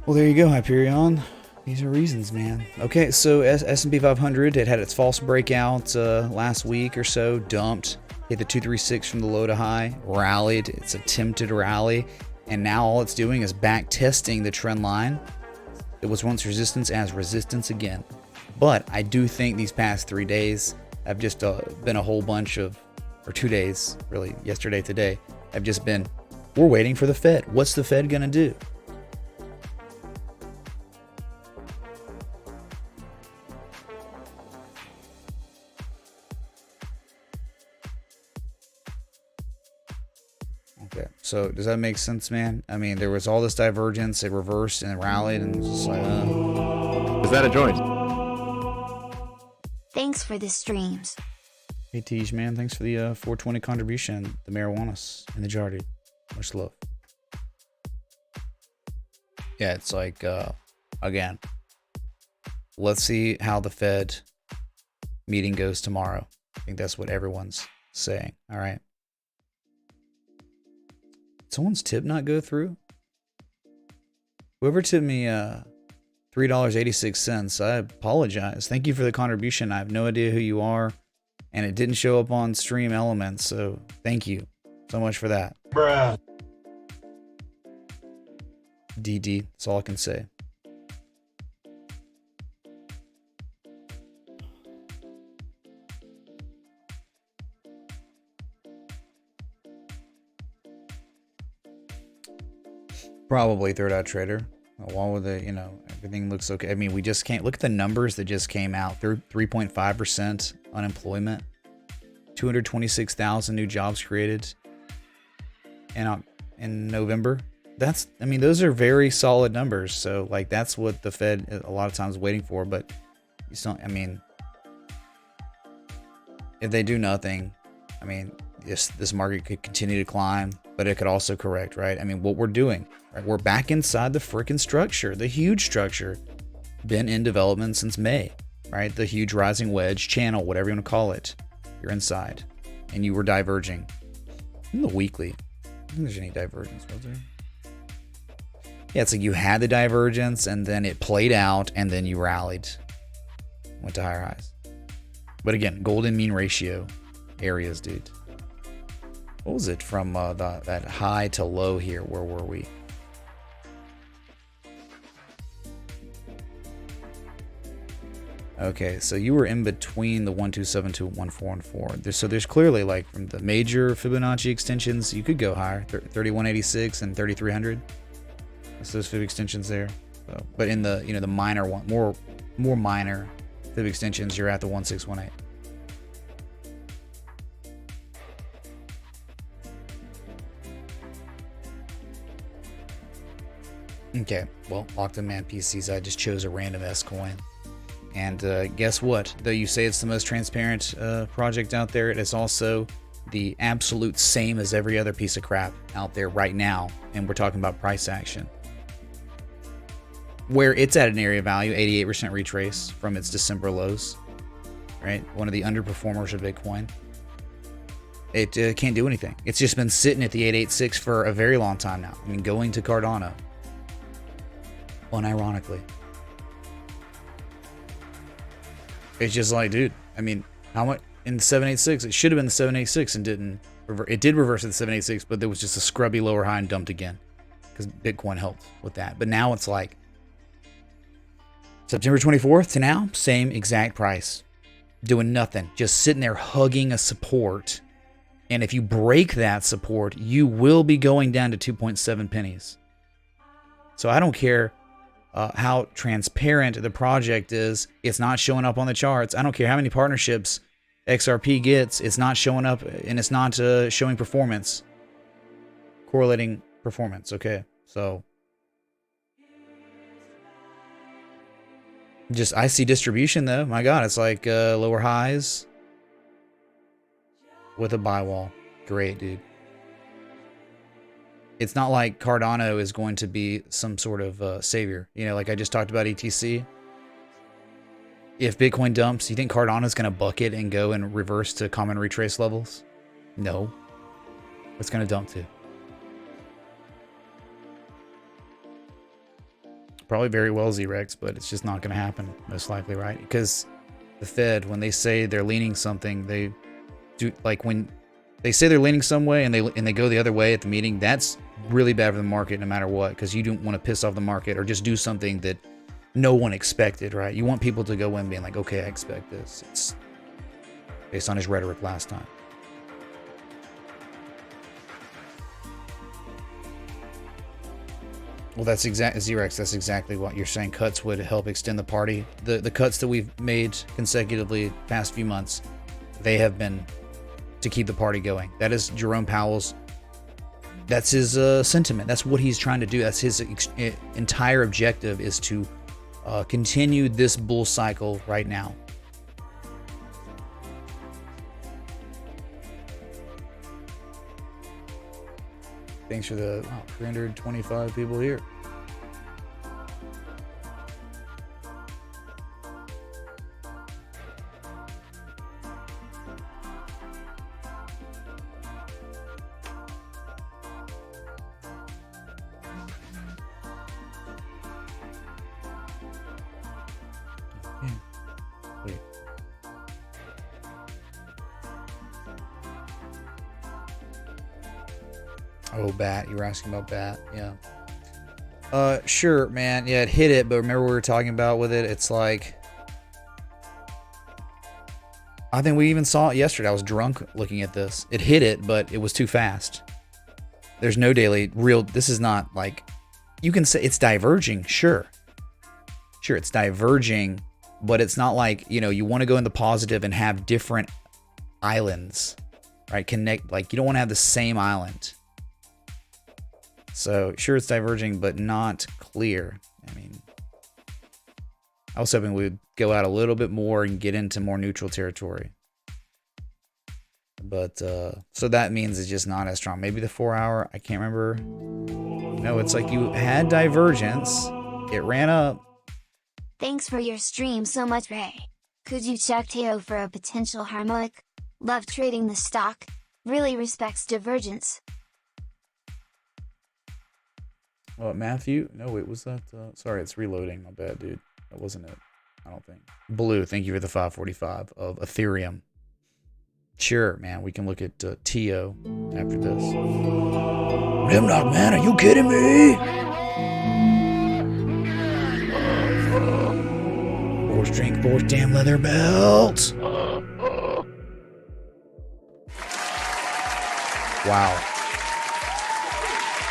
Well, there you go, Hyperion. These are reasons, man. Okay, so S&P 500, it had its false breakout last week or so, dumped, hit the 236 from the low to high, rallied, its attempted rally, and now all it's doing is back testing the trend line. It was once resistance as resistance again. But I do think these past 3 days have just been a whole bunch of, or 2 days, really, yesterday, today, have just been, we're waiting for the Fed. What's the Fed gonna do? Okay, so does that make sense, man? I mean, there was all this divergence, it reversed and it rallied, and it's just like, Is that a joint? Thanks for the streams. Hey, Tej, man, thanks for the 420 contribution, the marijuanas and the jar, dude. Much love. Yeah, it's like, again, let's see how the Fed meeting goes tomorrow. I think that's what everyone's saying, all right? Did someone's tip not go through? Whoever tipped me $3.86, I apologize. Thank you for the contribution. I have no idea who you are, and it didn't show up on Stream Elements, so thank you so much for that. Bruh. DD, that's all I can say. Probably Third Eye Trader. Why would they, everything looks okay. I mean, we just can't look at the numbers that just came out. 3.5% unemployment, 226,000 new jobs created in November. Those are very solid numbers. So like, that's what the Fed a lot of times is waiting for, but you don't, if they do nothing, this market could continue to climb, but it could also correct, right? What we're doing, right? We're back inside the freaking structure, the huge structure, been in development since May, right? The huge rising wedge channel, whatever you want to call it. You're inside, and you were diverging. In the weekly, I don't think there's any divergence, was there? Yeah, it's like you had the divergence, and then it played out, and then you rallied, went to higher highs. But again, golden mean ratio areas, dude. What was it from that high to low here? Where were we? Okay, so you were in between the 127 to 1414. So there's clearly, like, from the major Fibonacci extensions, you could go higher, 3186 and 3300. That's those Fib extensions there. So, but in the the minor one, more minor Fib extensions, you're at the 1618. Okay, well, locked in man PCs, I just chose a random S coin. And guess what? Though you say it's the most transparent project out there, it is also the absolute same as every other piece of crap out there right now. And we're talking about price action. Where it's at an area value, 88% retrace from its December lows, right? One of the underperformers of Bitcoin. It can't do anything. It's just been sitting at the 886 for a very long time now. Going to Cardano. Unironically. It's just like, dude, how much in the 786? It should have been the 786 and didn't. It did reverse at the 786, but there was just a scrubby lower high and dumped again because Bitcoin helped with that. But now it's like September 24th to now, same exact price, doing nothing, just sitting there hugging a support. And if you break that support, you will be going down to 2.7 pennies. So I don't care how transparent the project is. It's not showing up on the charts. I don't care how many partnerships XRP gets. It's not showing up, and it's not showing performance. Correlating performance. Okay, so just I see distribution though. My God, it's like lower highs with a buy wall. Great, dude. It's not like Cardano is going to be some sort of savior. Like I just talked about ETC. If Bitcoin dumps, you think Cardano is going to bucket and go and reverse to common retrace levels? No. What's going to dump to? Probably very well Z-Rex, but it's just not going to happen, most likely, right? Because the Fed, when they say they're leaning something, they do, like when they say they're leaning some way and they go the other way at the meeting, that's really bad for the market no matter what, because you don't want to piss off the market or just do something that no one expected, right? You want people to go in being like, okay, I expect this. It's based on his rhetoric last time. Well, that's exactly Z-Rex. That's exactly what you're saying. Cuts would help extend the party. The cuts that we've made consecutively past few months, they have been to keep the party going. That is Jerome Powell's. That's his sentiment. That's what he's trying to do. That's his entire objective, is to continue this bull cycle right now. Thanks for the 325 people here. Wait. Oh, bat. You were asking about bat. Yeah. Sure, man. Yeah, it hit it, but remember what we were talking about with it? It's like, I think we even saw it yesterday. I was drunk looking at this. It hit it, but it was too fast. There's no daily real. This is not like, you can say it's diverging. Sure, it's diverging, but it's not like, you know, you want to go in the positive and have different islands, right? Connect, like you don't want to have the same island. So sure, it's diverging, but not clear. I mean, I was hoping we would go out a little bit more and get into more neutral territory. But so that means it's just not as strong. Maybe the 4 hour, I can't remember. No, it's like you had divergence. It ran up. Thanks for your stream so much, Ray. Could you check Teo for a potential harmonic? Love trading the stock. Really respects divergence. What, Matthew? No, wait, was that? Sorry, it's reloading. My bad, dude. That wasn't it. I don't think. Blue, thank you for the 545 of Ethereum. Sure, man, we can look at Teo after this. Rimlock, man, are you kidding me? Force drink, force damn leather belt. Wow.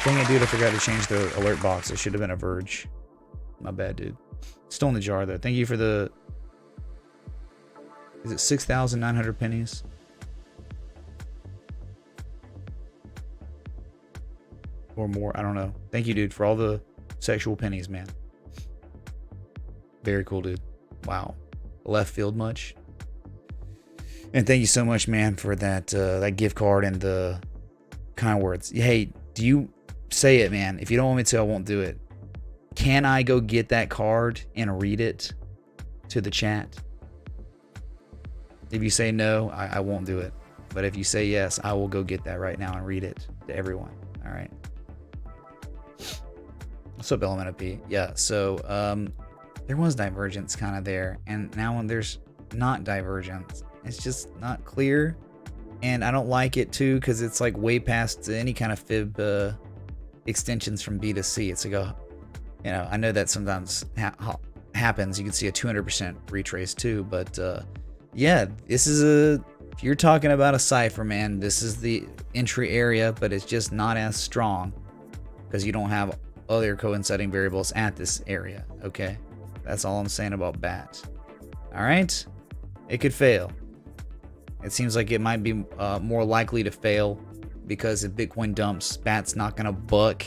Dang it, dude, I forgot to change the alert box. It should have been a Verge. My bad, dude. Still in the jar, though. Thank you for the... Is it 6,900 pennies? Or more, I don't know. Thank you, dude, for all the sexual pennies, man. Very cool, dude. Wow. Left field much. And thank you so much, man, for that that gift card and the kind words. Hey, do you say it, man? If you don't want me to, I won't do it. Can I go get that card and read it to the chat? If you say no, I won't do it. But if you say yes, I will go get that right now and read it to everyone. All right. What's up, Elemental P? Yeah, so there was divergence kind of there, and now when there's not divergence, it's just not clear, and I don't like it too because it's like way past any kind of fib extensions from B to C. It's like a, you know, I know that sometimes happens. You can see a 200% retrace too, but yeah, this is a, if you're talking about a cipher, man, this is the entry area, but it's just not as strong because you don't have other coinciding variables at this area. Okay, that's all I'm saying about BAT. All right, it could fail. It seems like it might be more likely to fail because if Bitcoin dumps, BAT's not gonna buck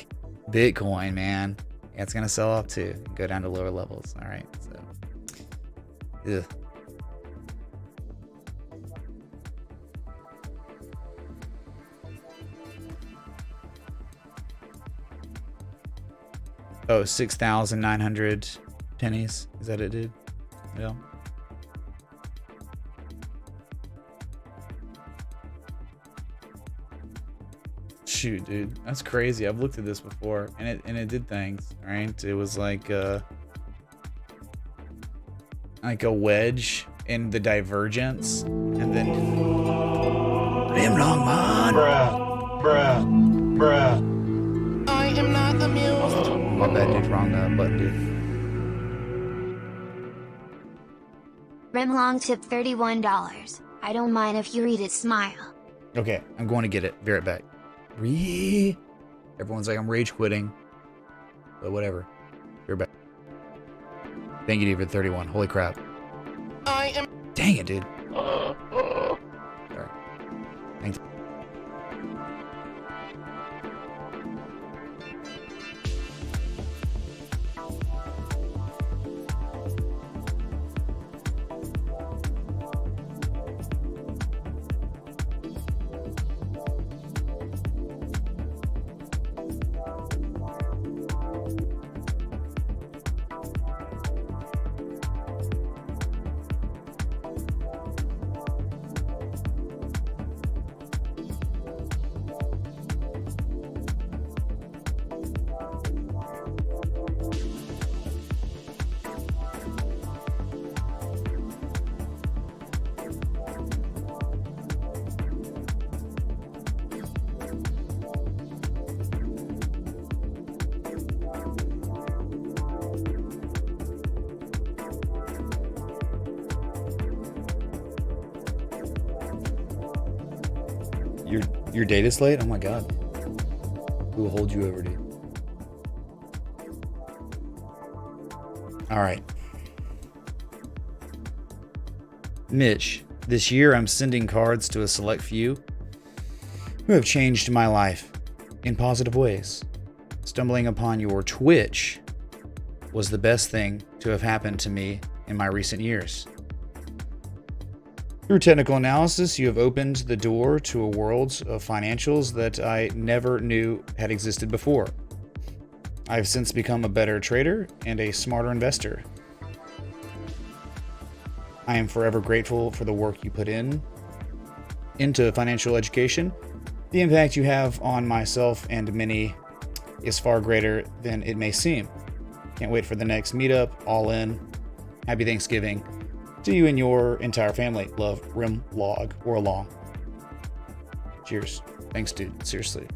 Bitcoin, man. Yeah, it's gonna sell off too, go down to lower levels. All right, so ugh. Oh, 6,900 pennies. Is that it, dude? Yeah. Shoot, dude, that's crazy. I've looked at this before, and it did things. Right? It was like a wedge in the divergence, and then damn long man. Bruh. I am not amused. My bad, dude. Wrong button, dude. Remlong tip $31. I don't mind if you read it, smile. Okay, I'm going to get it. Be right back. Everyone's like, I'm rage quitting. But whatever. Be right back. Thank you, dude, for 31. Holy crap. I am. Dang it, dude. Sorry. Thanks. Your data's late? Oh my god. Who will hold you over, dude? All right. Mitch, this year I'm sending cards to a select few who have changed my life in positive ways. Stumbling upon your Twitch was the best thing to have happened to me in my recent years. Through technical analysis, you have opened the door to a world of financials that I never knew had existed before. I have since become a better trader and a smarter investor. I am forever grateful for the work you put into financial education. The impact you have on myself and many is far greater than it may seem. Can't wait for the next meetup. All in. Happy Thanksgiving to you and your entire family. Love, Rim Log or Along. Cheers. Thanks, dude. Seriously.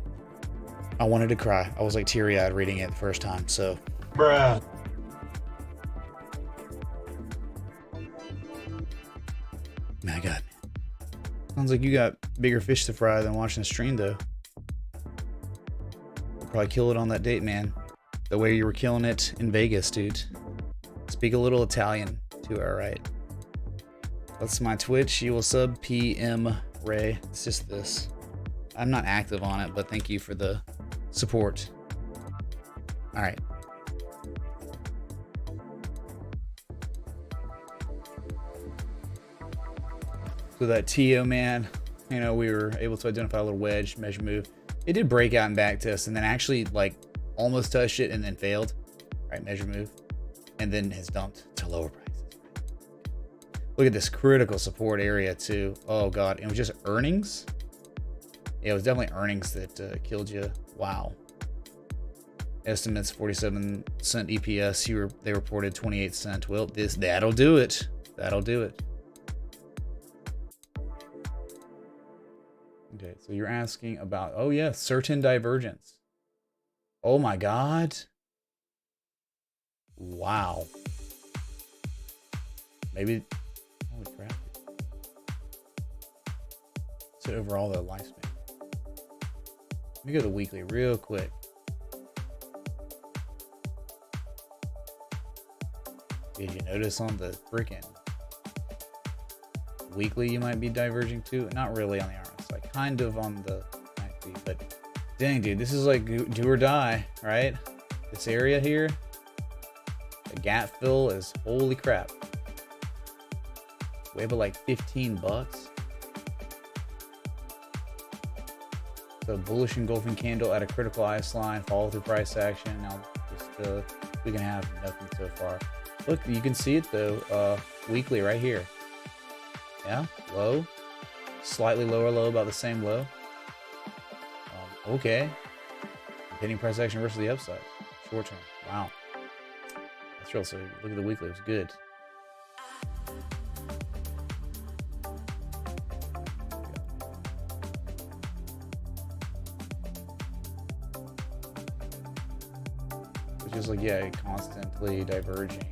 I wanted to cry. I was like teary-eyed reading it the first time, so. Bruh. My God. Sounds like you got bigger fish to fry than watching the stream, though. We'll probably kill it on that date, man. The way you were killing it in Vegas, dude. Speak a little Italian, too, alright. That's my Twitch. You will sub PM Ray. It's just this. I'm not active on it, but thank you for the support. Alright. So that TO, man, you know, we were able to identify a little wedge, measure move. It did break out and back test, and then actually like almost touched it and then failed. Right, measure move, and then has dumped to lower prices. Look at this critical support area too. Oh God, and it was just earnings. Yeah, it was definitely earnings that killed you. Wow. Estimates 47 cent EPS. They reported 28 cent. Well, that'll do it. That'll do it. Okay, so you're asking about, oh yeah, certain divergence. Oh my God. Wow. Maybe, holy crap. So overall, the lifespan. Let me go to the weekly real quick. Did you notice on the freaking weekly you might be diverging to? Not really on the RS, like kind of on the nightly, but dang, dude, this is like do or die, right? This area here, the gap fill is holy crap. We have like 15 bucks. So bullish engulfing candle at a critical ice line, follow through price action. Now just we can have nothing so far. Look, you can see it though, weekly right here. Yeah, low, slightly lower low, about the same low. Okay, hitting price action versus the upside, short term. Wow, that's real. So look at the weekly; it was good. It's just like, yeah, constantly diverging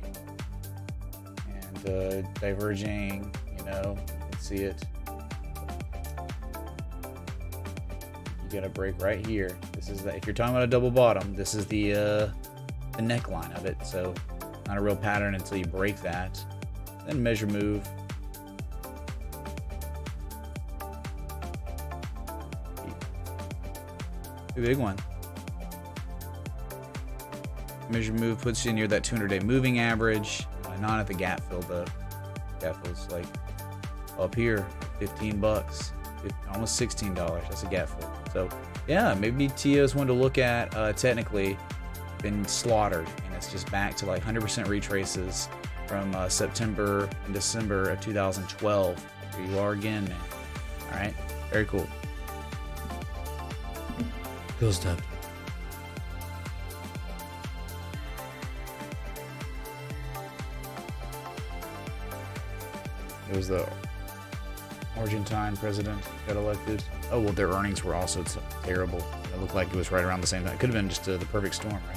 and diverging. You know, you can see it. You got a break right here. This is the, if you're talking about a double bottom, this is the neckline of it. So not a real pattern until you break that. Then measure move. A big one. Measure move puts you near that 200-day moving average. Not at the gap fill though. Gap fill's like up here, 15 bucks, almost $16. That's a gap fill. So yeah, maybe TO's one to look at. Technically been slaughtered, and it's just back to like 100% retraces from September and December of 2012. Here you are again, man. All right, very cool. Cool stuff. It was the Argentine president got elected. Oh, well, their earnings were also terrible. It looked like it was right around the same time. It could have been just the perfect storm, right?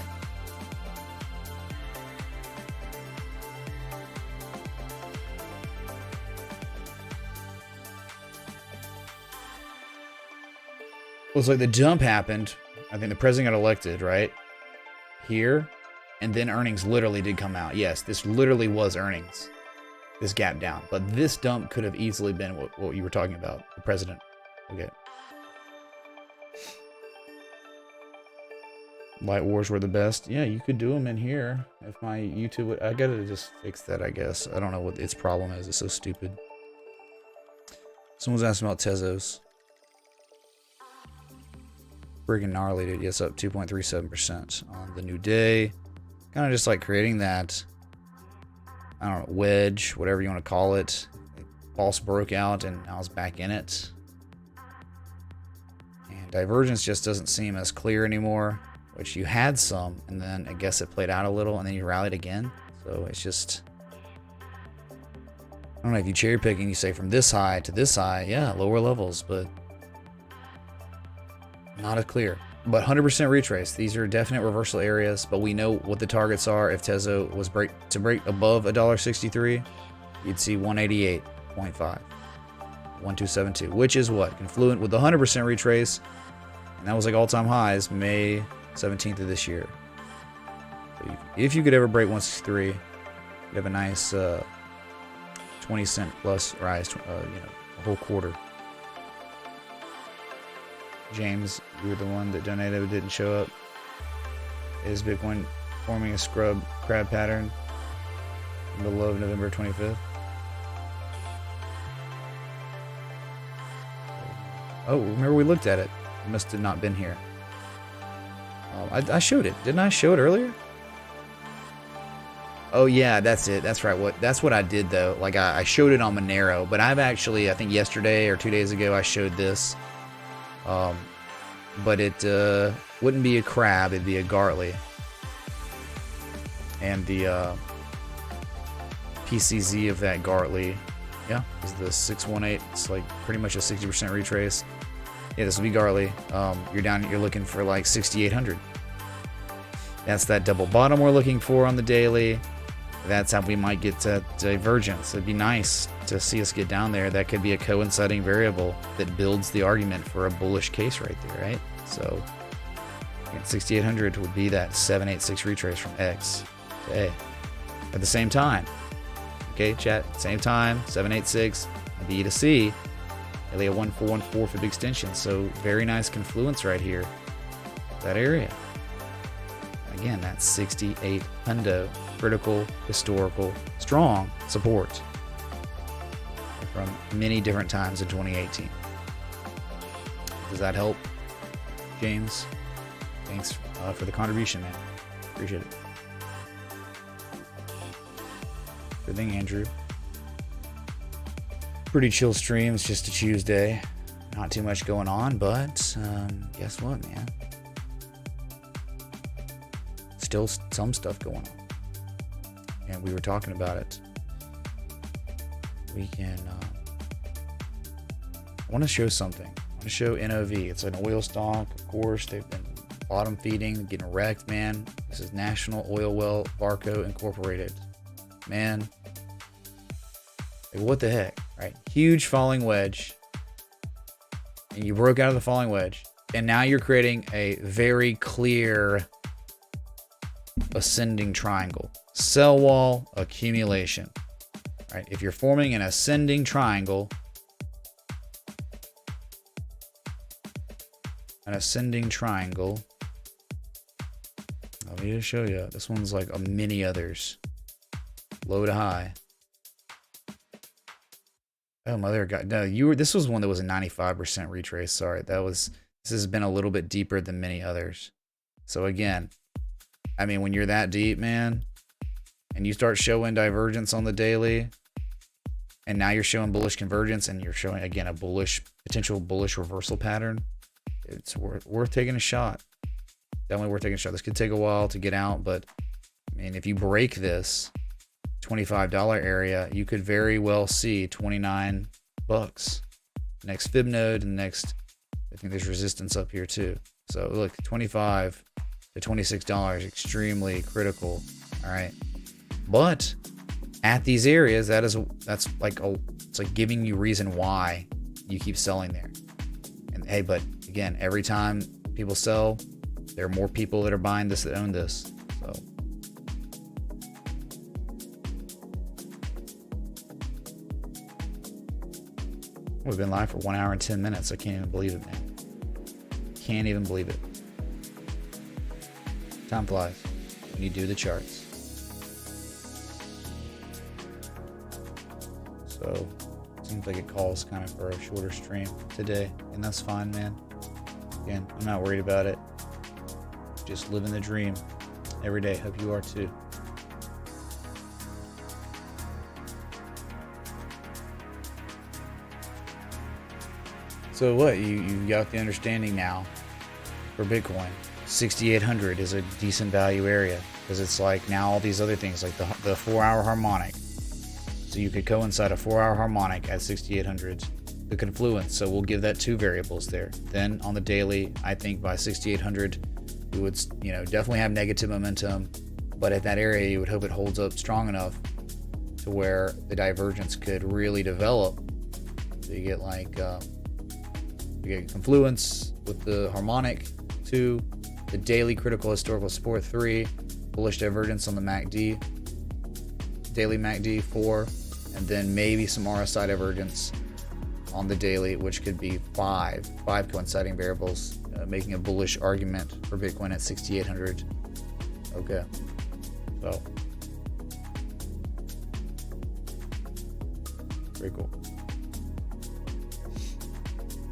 Well, it's like the jump happened. I think the president got elected, right? Here. And then earnings literally did come out. Yes, this literally was earnings. This gap down. But this dump could have easily been what you were talking about. The president. Okay. Light wars were the best. Yeah, you could do them in here. If my YouTube would... I gotta just fix that, I guess. I don't know what its problem is. It's so stupid. Someone's asking about Tezos. Friggin' gnarly, dude. Yes, up 2.37% on the new day. Kind of just like creating that, I don't know, wedge, whatever you want to call it. False broke out and now it's back in it. And divergence just doesn't seem as clear anymore, which you had some, and then I guess it played out a little, and then you rallied again. So it's just, I don't know, if you cherry pick and you say from this high to this high, yeah, lower levels, but not as clear. But 100% retrace. These are definite reversal areas, but we know what the targets are. If Tezo was to break above $1.63, you'd see 188.5, 1272, which is what? Confluent with the 100% retrace, and that was like all-time highs May 17th of this year. So if you could ever break 163, you'd have a nice 20-cent plus rise, a whole quarter. James, you were the one that donated but didn't show up. Is Bitcoin forming a crab pattern in the low of November 25th? Oh, remember we looked at it. It must have not been here. I showed it. Didn't I show it earlier? Oh yeah, that's it. That's right. That's what I did though. Like I showed it on Monero, but I've actually, I think yesterday or 2 days ago, I showed this. But it wouldn't be a crab, it'd be a Gartley. And the PCZ of that Gartley, yeah, is the 618. It's like pretty much a 60% retrace. Yeah, this will be Gartley. You're looking for like 6,800. That's that double bottom we're looking for on the daily. That's how we might get to divergence. It'd be nice to see us get down there. That could be a coinciding variable that builds the argument for a bullish case right there, right? So 6,800 would be that 786 retrace from X to A. At the same time, okay, chat, same time, 786, B to C, LA 1414 for the extension. So very nice confluence right here, that area. Again, that's 68 hundo, critical, historical, strong support from many different times in 2018. Does that help, James? Thanks for the contribution, man. Appreciate it. Good thing, Andrew. Pretty chill stream. It's just a Tuesday. Not too much going on, but guess what, man? Still some stuff going on. And we were talking about it. We can... I want to show something. I want to show NOV. It's an oil stock, of course. They've been bottom feeding, getting wrecked, man. This is National Oil Well Varco Incorporated. Man. Like, what the heck, right? Huge falling wedge. And you broke out of the falling wedge. And now you're creating a very clear ascending triangle. Sell wall accumulation. Right? If you're forming an ascending triangle, let me just show you. This one's like a many others. Low to high. Oh, mother God. No, this was one that was a 95% retrace. Sorry. This has been a little bit deeper than many others. So again, I mean, when you're that deep, man, and you start showing divergence on the daily, and now you're showing bullish convergence, and you're showing, again, a potential bullish reversal pattern, it's worth taking a shot. Definitely worth taking a shot. This could take a while to get out, but I mean, if you break this $25 area, you could very well see $29. Next fib node, and next, I think there's resistance up here too. So look, $25 to $26, extremely critical. All right, but at these areas, it's like giving you reason why you keep selling there. And hey, but again, every time people sell, there are more people that are buying this that own this. So We've been live for 1 hour and 10 minutes. I can't even believe it, man. Can't even believe it. Time flies when you do the charts. So, seems like it calls kind of for a shorter stream today, and that's fine, man. Again, I'm not worried about it. Just living the dream every day. Hope you are too. So what? You got the understanding now for Bitcoin. 6,800 is a decent value area because it's like now all these other things like the 4-hour harmonic. So you could coincide a 4-hour harmonic at 6,800. The confluence. So we'll give that 2 variables there. Then on the daily, I think by 6,800, we would, definitely have negative momentum. But at that area, you would hope it holds up strong enough to where the divergence could really develop. So you get like you get confluence with the harmonic 2, the daily critical historical support 3, bullish divergence on the MACD, daily MACD 4, and then maybe some RSI divergence on the daily, which could be 5 coinciding variables, making a bullish argument for Bitcoin at 6,800. Okay, so very cool.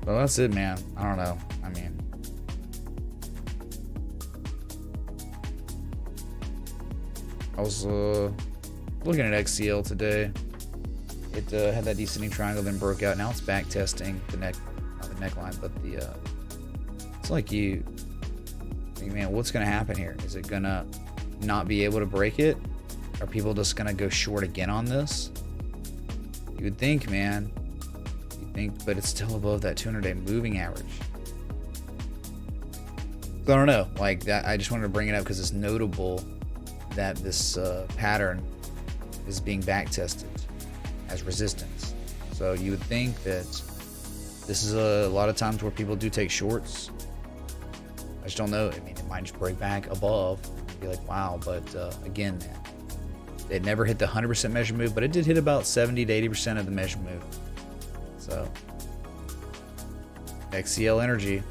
Well, that's it, man. I don't know. I mean, I was looking at XCL today. It had that descending triangle, then broke out. Now it's back testing the not the neckline, but the it's like you think, man, what's gonna happen here? Is it gonna not be able to break it? Are people just gonna go short again on this? You would think, man. You think, but it's still above that 200-day moving average. So I don't know. Like that, I just wanted to bring it up because it's notable that this pattern is being back tested as resistance. So you would think that this is a lot of times where people do take shorts. I just don't know. I mean, it might just break back above and be like, wow. But again, man, it never hit the 100% measure move, but it did hit about 70 to 80% of the measure move. So XCL Energy,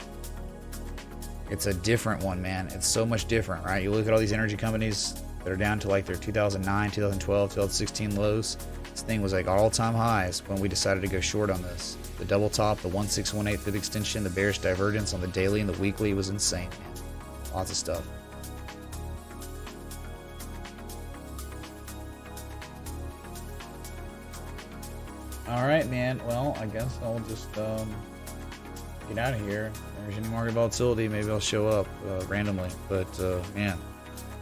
it's a different one, man. It's so much different, right? You look at all these energy companies that are down to like their 2009, 2012, 2016 lows. This thing was like all-time highs when we decided to go short on this. The double top, the 1618 fib extension, the bearish divergence on the daily and the weekly was insane, man. Lots of stuff. All right, man. Well, I guess I'll just get out of here. If there's any market volatility, maybe I'll show up randomly. But man,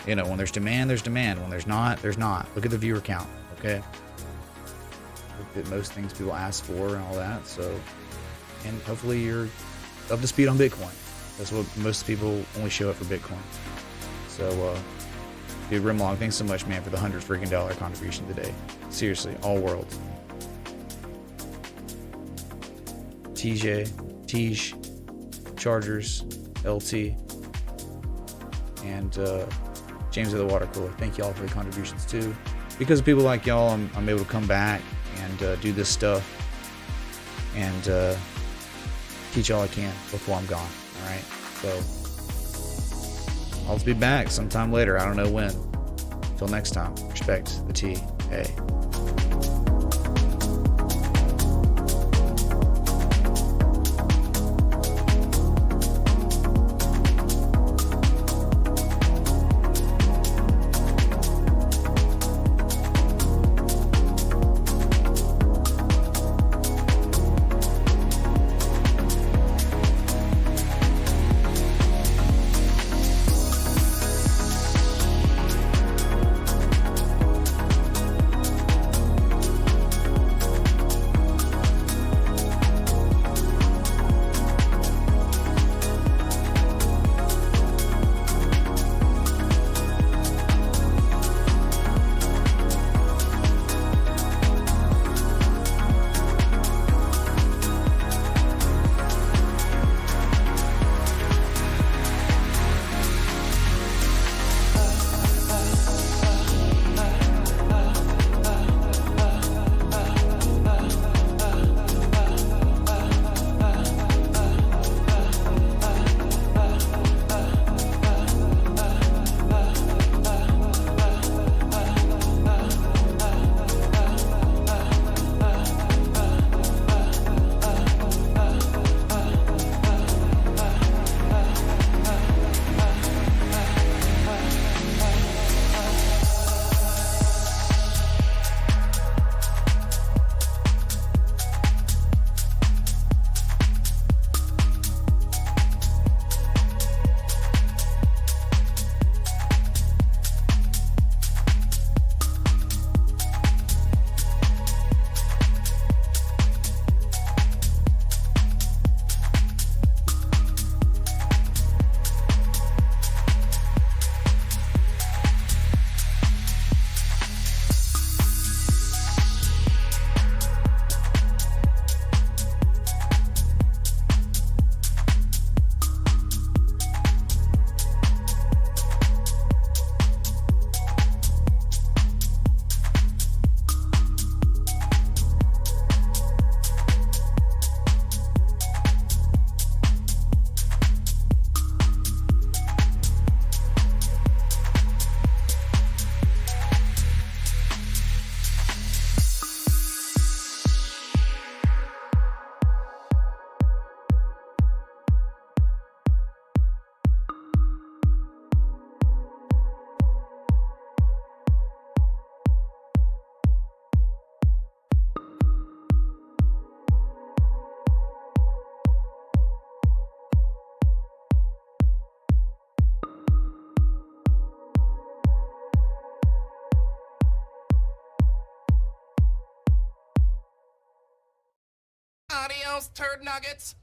when there's demand, there's demand. When there's not, there's not. Look at the viewer count, okay? Look at most things people ask for and all that. So, and hopefully you're up to speed on Bitcoin. That's what most people only show up for Bitcoin. So, dude, Rimlong, thanks so much, man, for the $100 freaking contribution today. Seriously, all world. TJ, Chargers, LT, and James of the Water Cooler. Thank y'all for the contributions too. Because of people like y'all, I'm able to come back and do this stuff and teach all I can before I'm gone. All right, so I'll just be back sometime later. I don't know when. Till next time, respect the T. Hey. those turd nuggets?